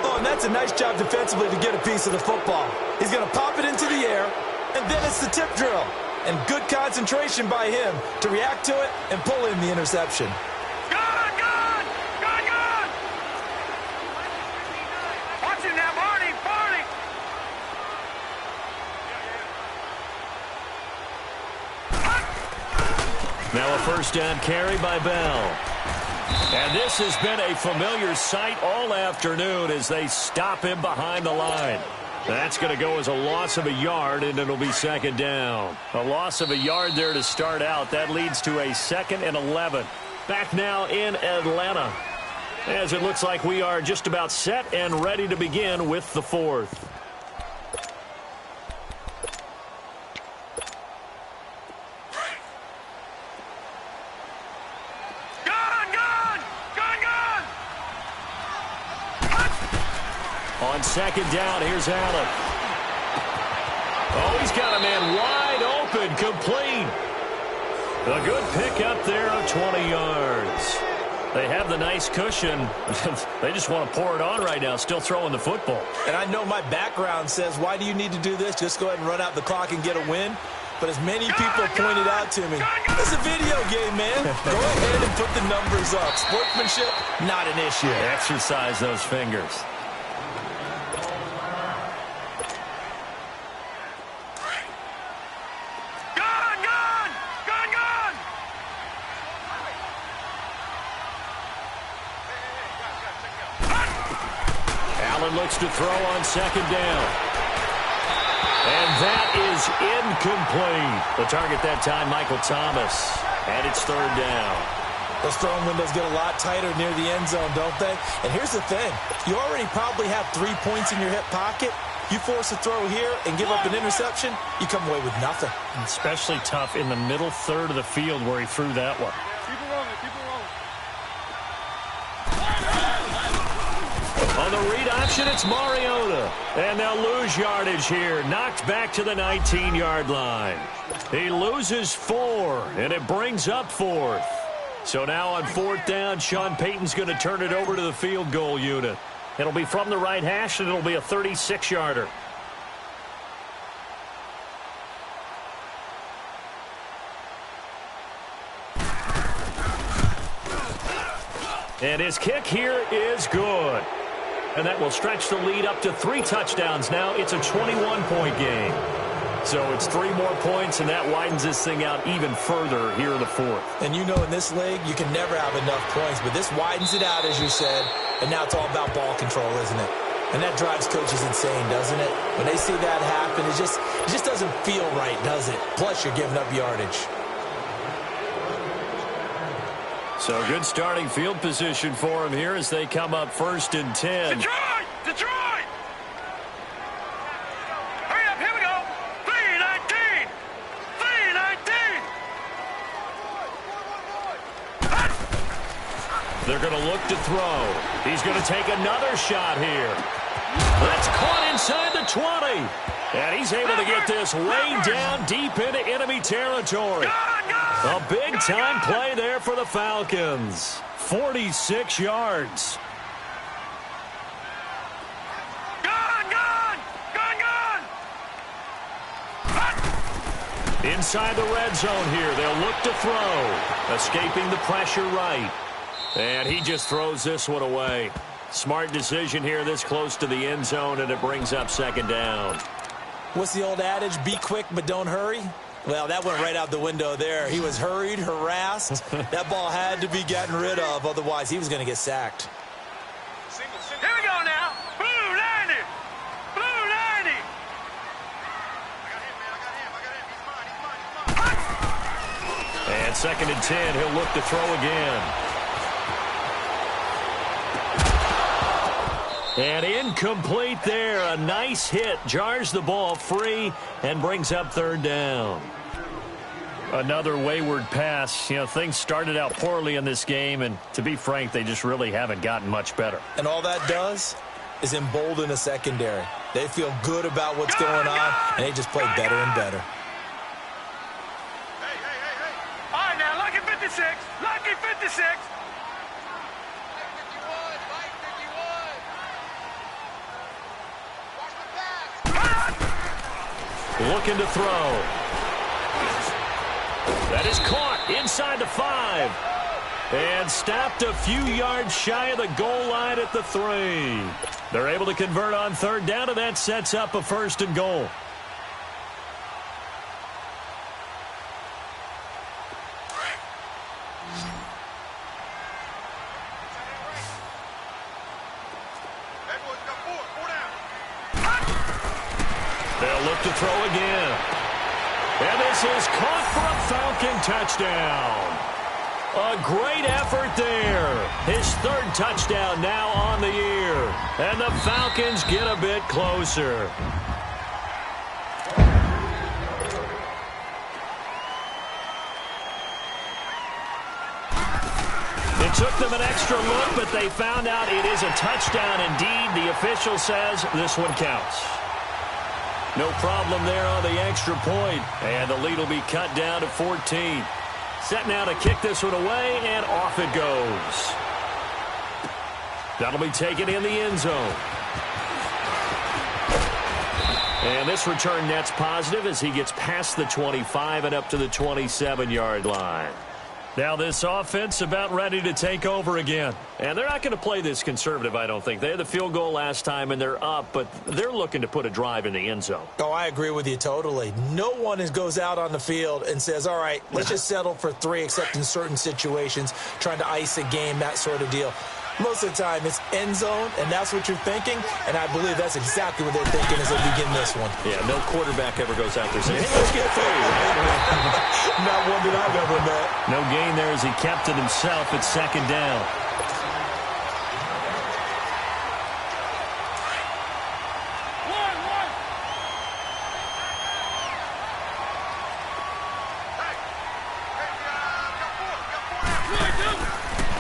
Oh, and that's a nice job defensively to get a piece of the football. He's going to pop it into the air, and then it's the tip drill. And good concentration by him to react to it and pull in the interception. Watch it now, Barney. Now a 1st down carry by Bell. And this has been a familiar sight all afternoon as they stop him behind the line. That's going to go as a loss of a yard, and it'll be 2nd down. A loss of a yard there to start out. That leads to a 2nd and 11. Back now in Atlanta, as it looks like we are just about set and ready to begin with the 4th. On 2nd down, here's Allen. Oh, he's got a man wide open, complete. A good pickup there of 20 yards. They have the nice cushion. They just want to pour it on right now, still throwing the football. And I know my background says, why do you need to do this? Just go ahead and run out the clock and get a win. But as many people pointed out to me, it's a video game, man. Go ahead and put the numbers up. Sportsmanship, not an issue. Exercise those fingers. Looks to throw on second down. And that is incomplete. The target that time, Michael Thomas. And it's third down. Those throwing windows get a lot tighter near the end zone, don't they? And here's the thing. You already probably have 3 points in your hip pocket. You force a throw here and give up an interception, you come away with nothing. Especially tough in the middle third of the field where he threw that one. Keep it rolling, keep it rolling. On the read option, it's Mariota. And they'll lose yardage here. Knocked back to the 19-yard line. He loses 4, and it brings up 4th. So now on 4th down, Sean Payton's going to turn it over to the field goal unit. It'll be from the right hash, and it'll be a 36-yarder. And his kick here is good. And that will stretch the lead up to 3 touchdowns now. It's a 21-point game. So it's 3 more points, and that widens this thing out even further here in the 4th. And you know in this league, you can never have enough points, but this widens it out, as you said, and now it's all about ball control, isn't it? And that drives coaches insane, doesn't it? When they see that happen, it just doesn't feel right, does it? Plus, you're giving up yardage. So good starting field position for him here as they come up 1st and 10. Detroit! Detroit! Hurry up, here we go! 3-19! 3-19! They're going to look to throw. He's going to take another shot here. That's caught inside the 20. And he's able to get this way down deep into enemy territory. A big-time play there for the Falcons. 46 yards. Inside the red zone here. They'll look to throw. Escaping the pressure right. And he just throws this one away. Smart decision here this close to the end zone, and it brings up 2nd down. What's the old adage? Be quick, but don't hurry. Well, that went right out the window there. He was hurried, harassed. That ball had to be gotten rid of, otherwise he was going to get sacked. Here we go now. Blue 90. Blue 90. I got him, man. He's mine. And 2nd and 10. He'll look to throw again. And incomplete there. A nice hit. Jars the ball free and brings up 3rd down. Another wayward pass. You know, things started out poorly in this game, and to be frank, they just really haven't gotten much better. And all that does is embolden the secondary. They feel good about what's going on, and they just play better and better. Hey. All right, now, lucky 56. Lucky 56. Looking to throw. That is caught inside the 5. And stopped a few yards shy of the goal line at the 3. They're able to convert on 3rd down, and that sets up a 1st and goal. They'll look to throw again. And this is caught for a Falcon touchdown. A great effort there. His 3rd touchdown now on the year. And the Falcons get a bit closer. It took them an extra look, but they found out it is a touchdown indeed. The official says this one counts. No problem there on the extra point. And the lead will be cut down to 14. Set now to kick this one away, and off it goes. That'll be taken in the end zone. And this return net's positive as he gets past the 25 and up to the 27-yard line. Now this offense about ready to take over again. And they're not going to play this conservative, I don't think. They had the field goal last time, and they're up, but they're looking to put a drive in the end zone. Oh, I agree with you totally. No one goes out on the field and says, all right, let's just settle for 3, except in certain situations, trying to ice a game, that sort of deal. Most of the time, it's end zone, and that's what you're thinking, and I believe that's exactly what they're thinking as they begin this one. Yeah, no quarterback ever goes out there saying, hey, let's get 3. Not one that I've ever met. No gain there as he kept it himself at second down.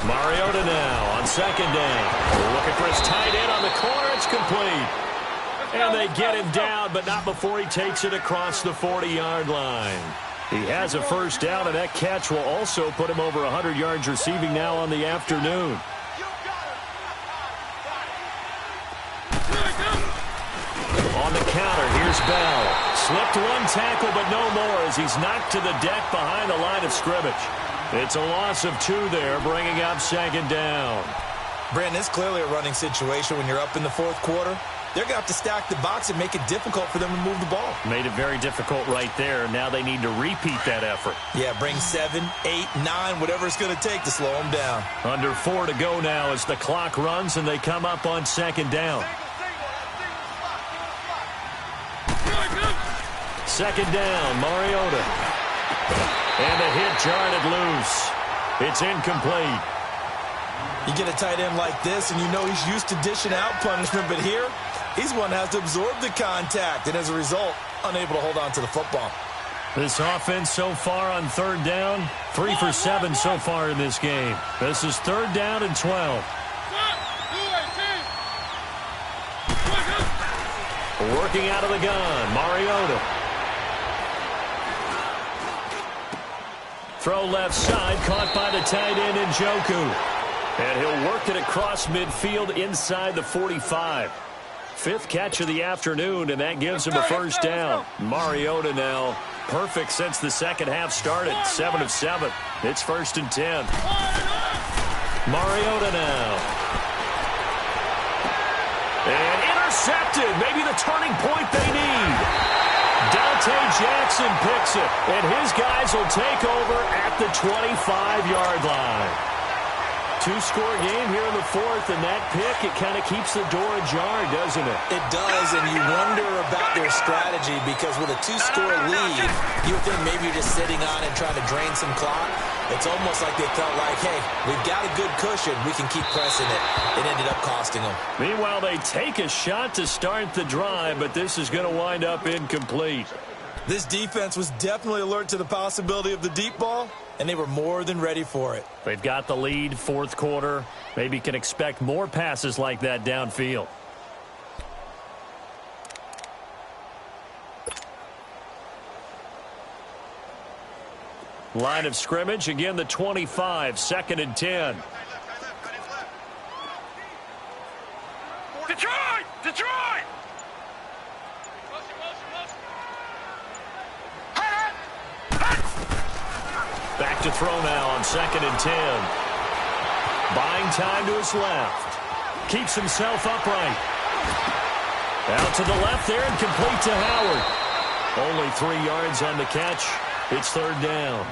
Mariota now on second down. Looking for his tight end on the corner. It's complete. And they get him down, but not before he takes it across the 40-yard line. He has a first down, and that catch will also put him over 100 yards receiving now on the afternoon. On the counter, here's Bell. Slipped one tackle, but no more as he's knocked to the deck behind the line of scrimmage. It's a loss of 2 there, bringing up second down. Brandon, it's clearly a running situation when you're up in the fourth quarter. They're going to have to stack the box and make it difficult for them to move the ball. Made it very difficult right there. Now they need to repeat that effort. Yeah, bring 7, 8, 9, whatever it's going to take to slow them down. Under 4 to go now as the clock runs and they come up on second down. Second down, Mariota. And the hit jarred it loose. It's incomplete. You get a tight end like this, and you know he's used to dishing out punishment, but here, he's one that has to absorb the contact, and as a result, unable to hold on to the football. This offense so far on third down, 3 for 7 so far in this game. This is third down and 12. Working out of the gun, Mariota. Throw left side, caught by the tight end Njoku. And he'll work it across midfield inside the 45. 5th catch of the afternoon, and that gives him a first down. Mariota now perfect since the second half started. 7 of 7. It's 1st and 10. Mariota now. And intercepted. Maybe the turning point they need. Dante Jackson picks it, and his guys will take over at the 25-yard line. 2-score game here in the 4th, and that pick, it kind of keeps the door ajar, doesn't it? It does, and you wonder about their strategy because with a 2-score lead, you would think maybe you're just sitting on it trying to drain some clock. It's almost like they felt like, hey, we've got a good cushion. We can keep pressing it. It ended up costing them. Meanwhile, they take a shot to start the drive, but this is going to wind up incomplete. This defense was definitely alert to the possibility of the deep ball, and they were more than ready for it. They've got the lead, 4th quarter. Maybe can expect more passes like that downfield. Line of scrimmage, again the 25, 2nd and 10. Detroit! Detroit! Back to throw now on 2nd and 10. Buying time to his left. Keeps himself upright. Out to the left there and complete to Howard. Only 3 yards on the catch. It's 3rd down.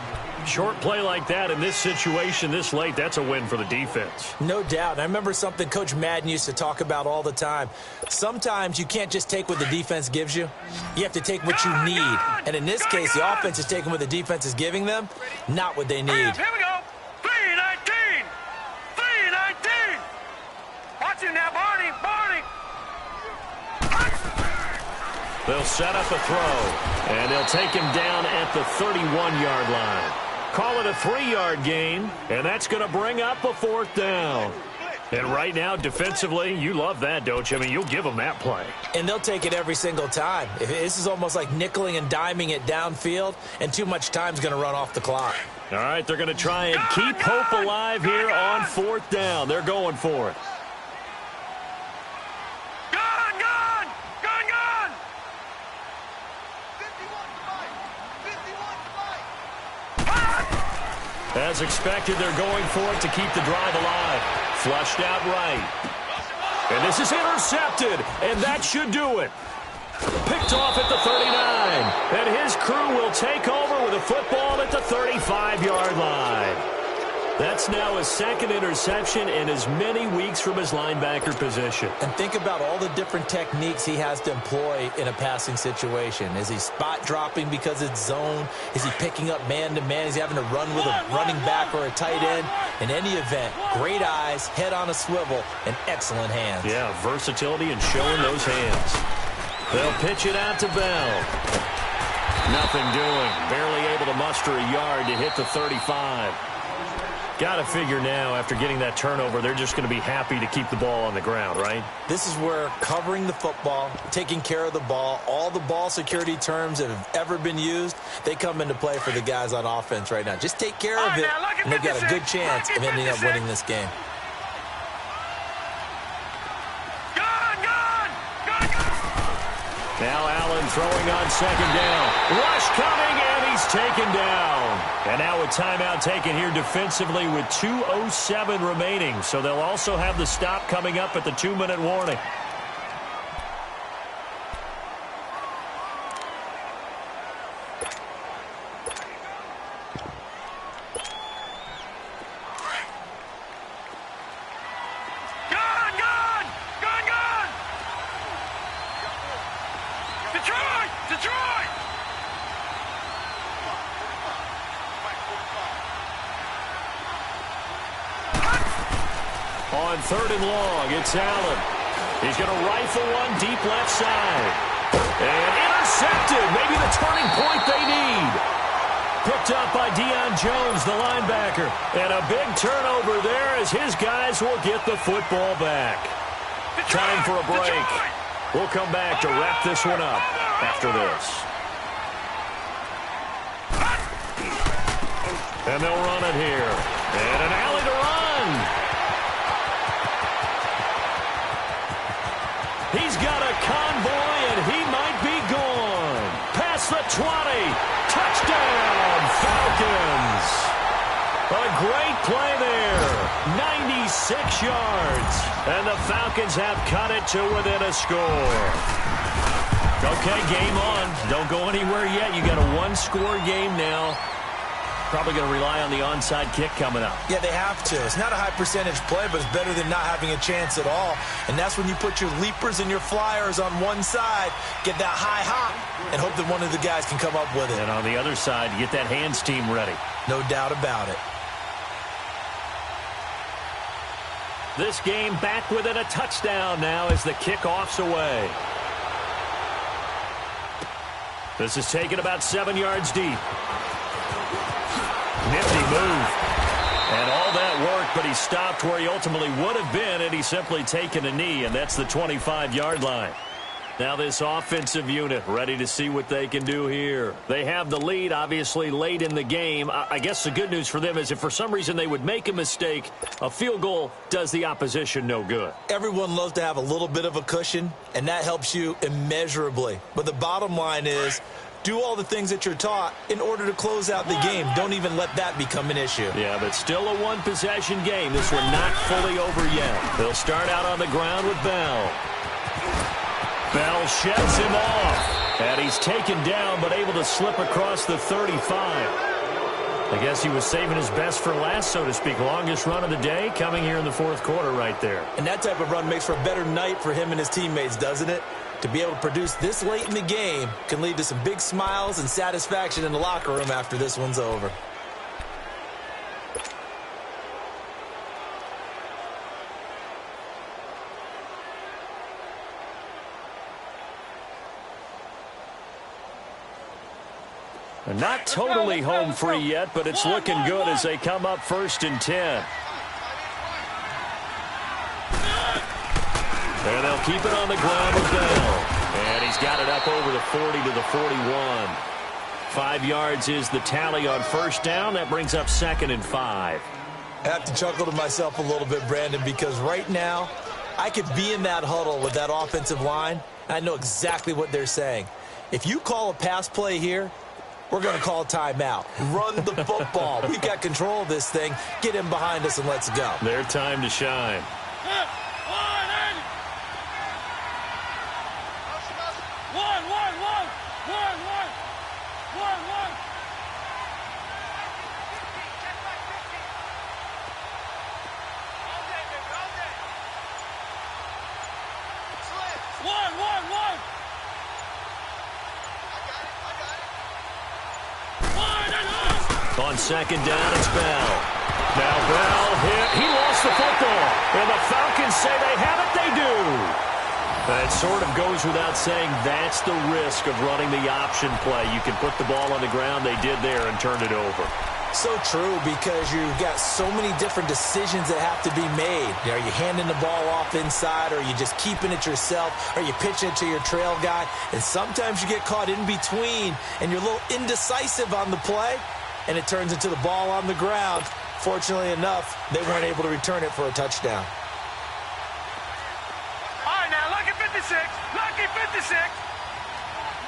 Short play like that in this situation this late, that's a win for the defense. No doubt. I remember something Coach Madden used to talk about all the time. Sometimes you can't just take what the defense gives you. You have to take what you need. And in this case, the offense is taking what the defense is giving them, not what they need. Here we go. 3-19. 3-19. Watch him now, Barney. Barney. They'll set up a throw, and they'll take him down at the 31-yard line. Call it a 3-yard gain, and that's going to bring up a 4th down. And right now, defensively, you love that, don't you? I mean, you'll give them that play. And they'll take it every single time. This is almost like nickeling and diming it downfield, and too much time's going to run off the clock. All right, they're going to try and keep hope alive here on 4th down. They're going for it. As expected, they're going for it to keep the drive alive. Flushed out right. And this is intercepted, and that should do it. Picked off at the 39. And his crew will take over with a football at the 35-yard line. That's now his 2nd interception in as many weeks from his linebacker position. And think about all the different techniques he has to employ in a passing situation. Is he spot dropping because it's zone? Is he picking up man-to-man? Is he having to run with a running back or a tight end? In any event, great eyes, head on a swivel, and excellent hands. Yeah, versatility and showing those hands. They'll pitch it out to Bell. Nothing doing. Barely able to muster a yard to hit the 35. Got to figure now, after getting that turnover, they're just going to be happy to keep the ball on the ground, right? This is where covering the football, taking care of the ball, all the ball security terms that have ever been used, they come into play for the guys on offense right now. Just take care of it, and they've got a good chance of ending up winning this game. Now Allen throwing on 2nd down. Rush coming, and he's taken down. And now a timeout taken here defensively with 2:07 remaining. So they'll also have the stop coming up at the 2-minute warning. On 3rd and long, it's Allen. He's going to rifle one deep left side. And intercepted. Maybe the turning point they need. Picked up by Deion Jones, the linebacker. And a big turnover there as his guys will get the football back. Time for a break. We'll come back to wrap this one up after this. And they'll run it here. And an alley to run. He's got a convoy, and he might be gone. Past the 20. Touchdown, Falcons. A great play there. 96 yards. And the Falcons have cut it to within a score. Okay, game on. Don't go anywhere yet. You got a 1-score game now. Probably going to rely on the onside kick coming up. Yeah, they have to. It's not a high percentage play, but it's better than not having a chance at all. And that's when you put your leapers and your flyers on one side, get that high hop, and hope that one of the guys can come up with it. And on the other side, you get that hands team ready. No doubt about it. This game back within a touchdown now as the kickoff's away. This is taken about 7 yards deep. Nifty move. And all that work, but he stopped where he ultimately would have been, and he's simply taken a knee, and that's the 25-yard line. Now this offensive unit ready to see what they can do here. They have the lead, obviously, late in the game. I guess the good news for them is if for some reason they would make a mistake, a field goal does the opposition no good. Everyone loves to have a little bit of a cushion, and that helps you immeasurably. But the bottom line is, do all the things that you're taught in order to close out the game. Don't even let that become an issue. Yeah, but still a one-possession game. This one not fully over yet. They'll start out on the ground with Bell. Bell sheds him off. And he's taken down, but able to slip across the 35. I guess he was saving his best for last, so to speak. Longest run of the day coming here in the 4th quarter right there. And that type of run makes for a better night for him and his teammates, doesn't it? To be able to produce this late in the game can lead to some big smiles and satisfaction in the locker room after this one's over. They're not totally home free yet, but it's looking good as they come up 1st and 10. And they'll keep it on the ground with Bell. And he's got it up over the 40 to the 41. 5 yards is the tally on first down. That brings up 2nd and 5. I have to chuckle to myself a little bit, Brandon, because right now I could be in that huddle with that offensive line, and I know exactly what they're saying. If you call a pass play here, we're going to call a timeout. Run the football. We've got control of this thing. Get him behind us and let's go. Their time to shine. On second down, it's Bell. Now Bell hit. He lost the football. And the Falcons say they have it. They do. That sort of goes without saying. That's the risk of running the option play. You can put the ball on the ground. They did there and turned it over. So true, because you've got so many different decisions that have to be made. Are you handing the ball off inside, or are you just keeping it yourself? Are you pitching it to your trail guy? And sometimes you get caught in between, and you're a little indecisive on the play, and it turns into the ball on the ground. Fortunately enough, they weren't able to return it for a touchdown. All right, now, lucky 56. Lucky 56.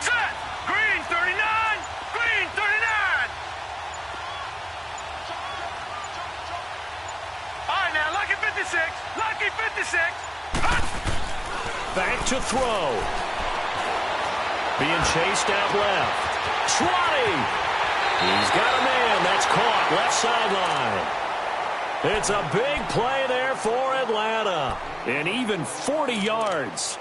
Set. Green 39. Green 39. All right, now, lucky 56. Lucky 56. Back to throw. Being chased out left. Trotty. He's got a man. That's caught. Left sideline. It's a big play there for Atlanta. And even 40 yards.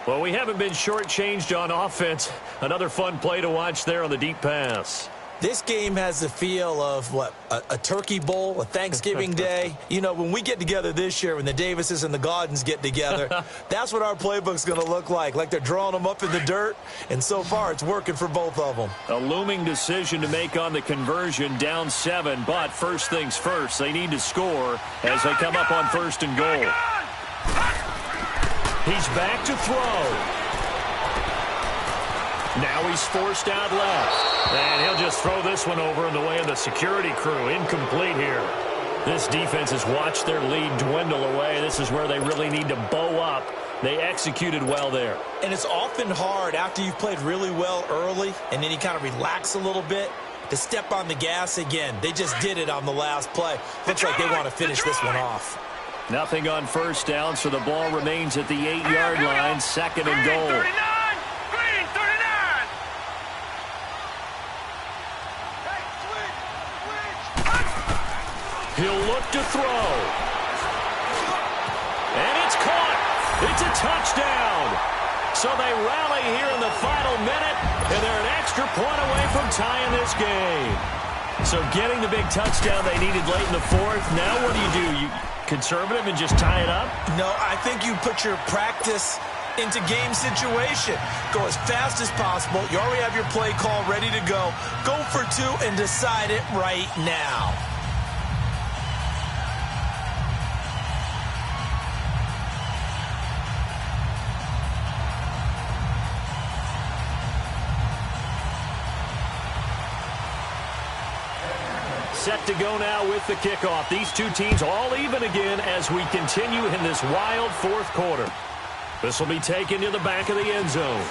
Well, we haven't been shortchanged on offense. Another fun play to watch there on the deep pass. This game has the feel of, what, a turkey bowl, a Thanksgiving day. You know, when we get together this year, when the Davises and the Gaudens get together, that's what our playbook's going to look like they're drawing them up in the dirt, and so far it's working for both of them. A looming decision to make on the conversion, down 7, but first things first, they need to score as they come up on 1st and goal. He's back to throw. Now he's forced out left. And he'll just throw this one over in the way of the security crew. Incomplete here. This defense has watched their lead dwindle away. This is where they really need to bow up. They executed well there. And it's often hard after you've played really well early and then you kind of relax a little bit to step on the gas again. They just did it on the last play. Looks like they want to finish this one off. Nothing on first down, so the ball remains at the 8-yard line. 2nd and goal. He'll look to throw. And it's caught. It's a touchdown. So they rally here in the final minute, and they're an extra point away from tying this game. So getting the big touchdown they needed late in the 4th. Now what do? You conservative and just tie it up? No, I think you put your practice into game situation. Go as fast as possible. You already have your play call ready to go. Go for 2 and decide it right now. Set to go now with the kickoff. These two teams all even again as we continue in this wild 4th quarter. This will be taken to the back of the end zone.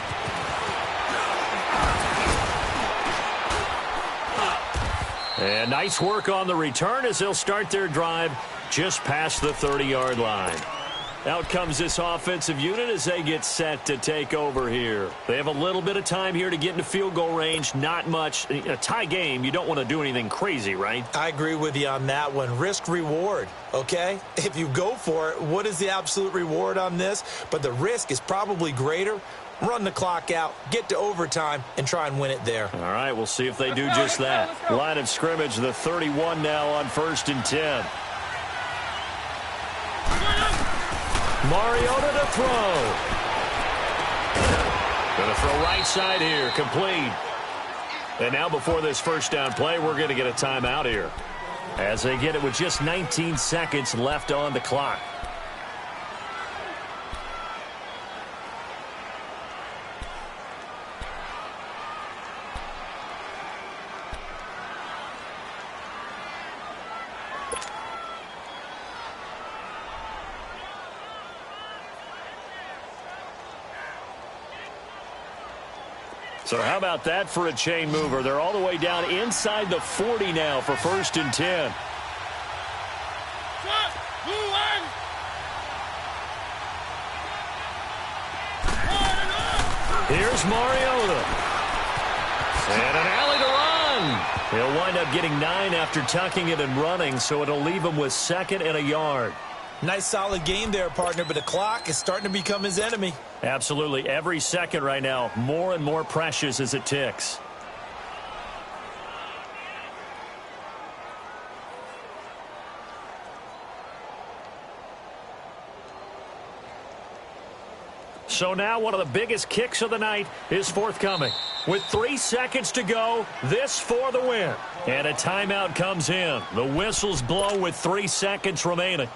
And nice work on the return as they'll start their drive just past the 30-yard line. Out comes this offensive unit as they get set to take over here. They have a little bit of time here to get into field goal range. Not much. A tie game, you don't want to do anything crazy, right? I agree with you on that one. Risk-reward, okay? If you go for it, what is the absolute reward on this? But the risk is probably greater. Run the clock out, get to overtime, and try and win it there. All right, we'll see if they do just that. Line of scrimmage, the 31 now on 1st and 10. Mariota to throw. Going to throw right side here, complete. And now before this first down play, we're going to get a timeout here as they get it with just 19 seconds left on the clock. So how about that for a chain mover? They're all the way down inside the 40 now for 1st and 10. Here's Mariota. And an alley to run. He'll wind up getting 9 after tucking it and running, so it'll leave him with 2nd and a yard. Nice solid game there, partner, but the clock is starting to become his enemy. Absolutely. Every second right now, more and more precious as it ticks. So now one of the biggest kicks of the night is forthcoming. With 3 seconds to go, this for the win. And a timeout comes in. The whistle's blown with 3 seconds remaining.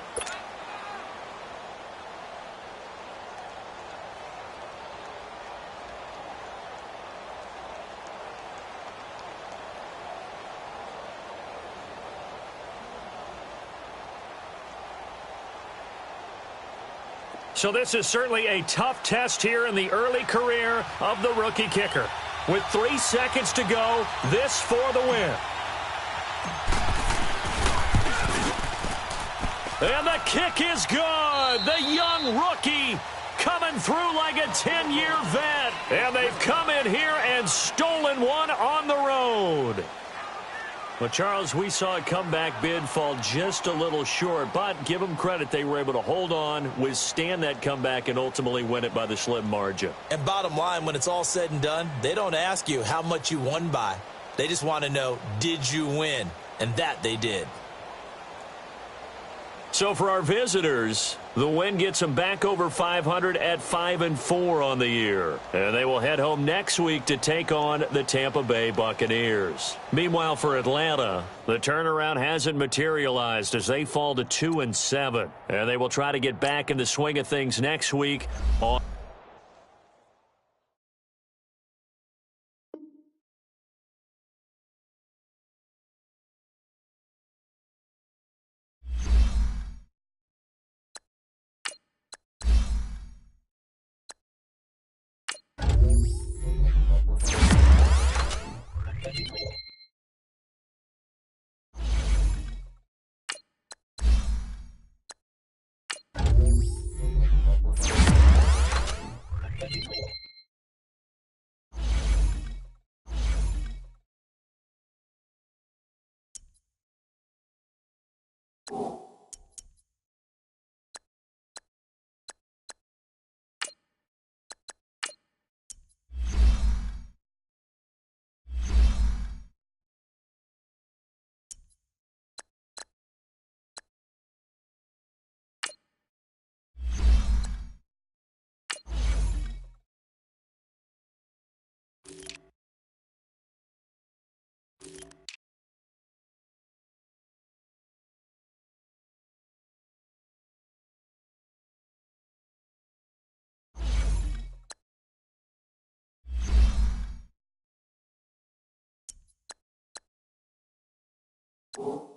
So this is certainly a tough test here in the early career of the rookie kicker. With 3 seconds to go, this for the win. And the kick is good. The young rookie coming through like a 10-year vet. And they've come in here and stolen one on the road. Well, Charles, we saw a comeback bid fall just a little short, but give them credit. They were able to hold on, withstand that comeback, and ultimately win it by the slim margin. And bottom line, when it's all said and done, they don't ask you how much you won by. They just want to know, did you win? And that they did. So for our visitors, the win gets them back over 500 at 5-4 on the year. And they will head home next week to take on the Tampa Bay Buccaneers. Meanwhile, for Atlanta, the turnaround hasn't materialized as they fall to 2-7. And they will try to get back in the swing of things next week on You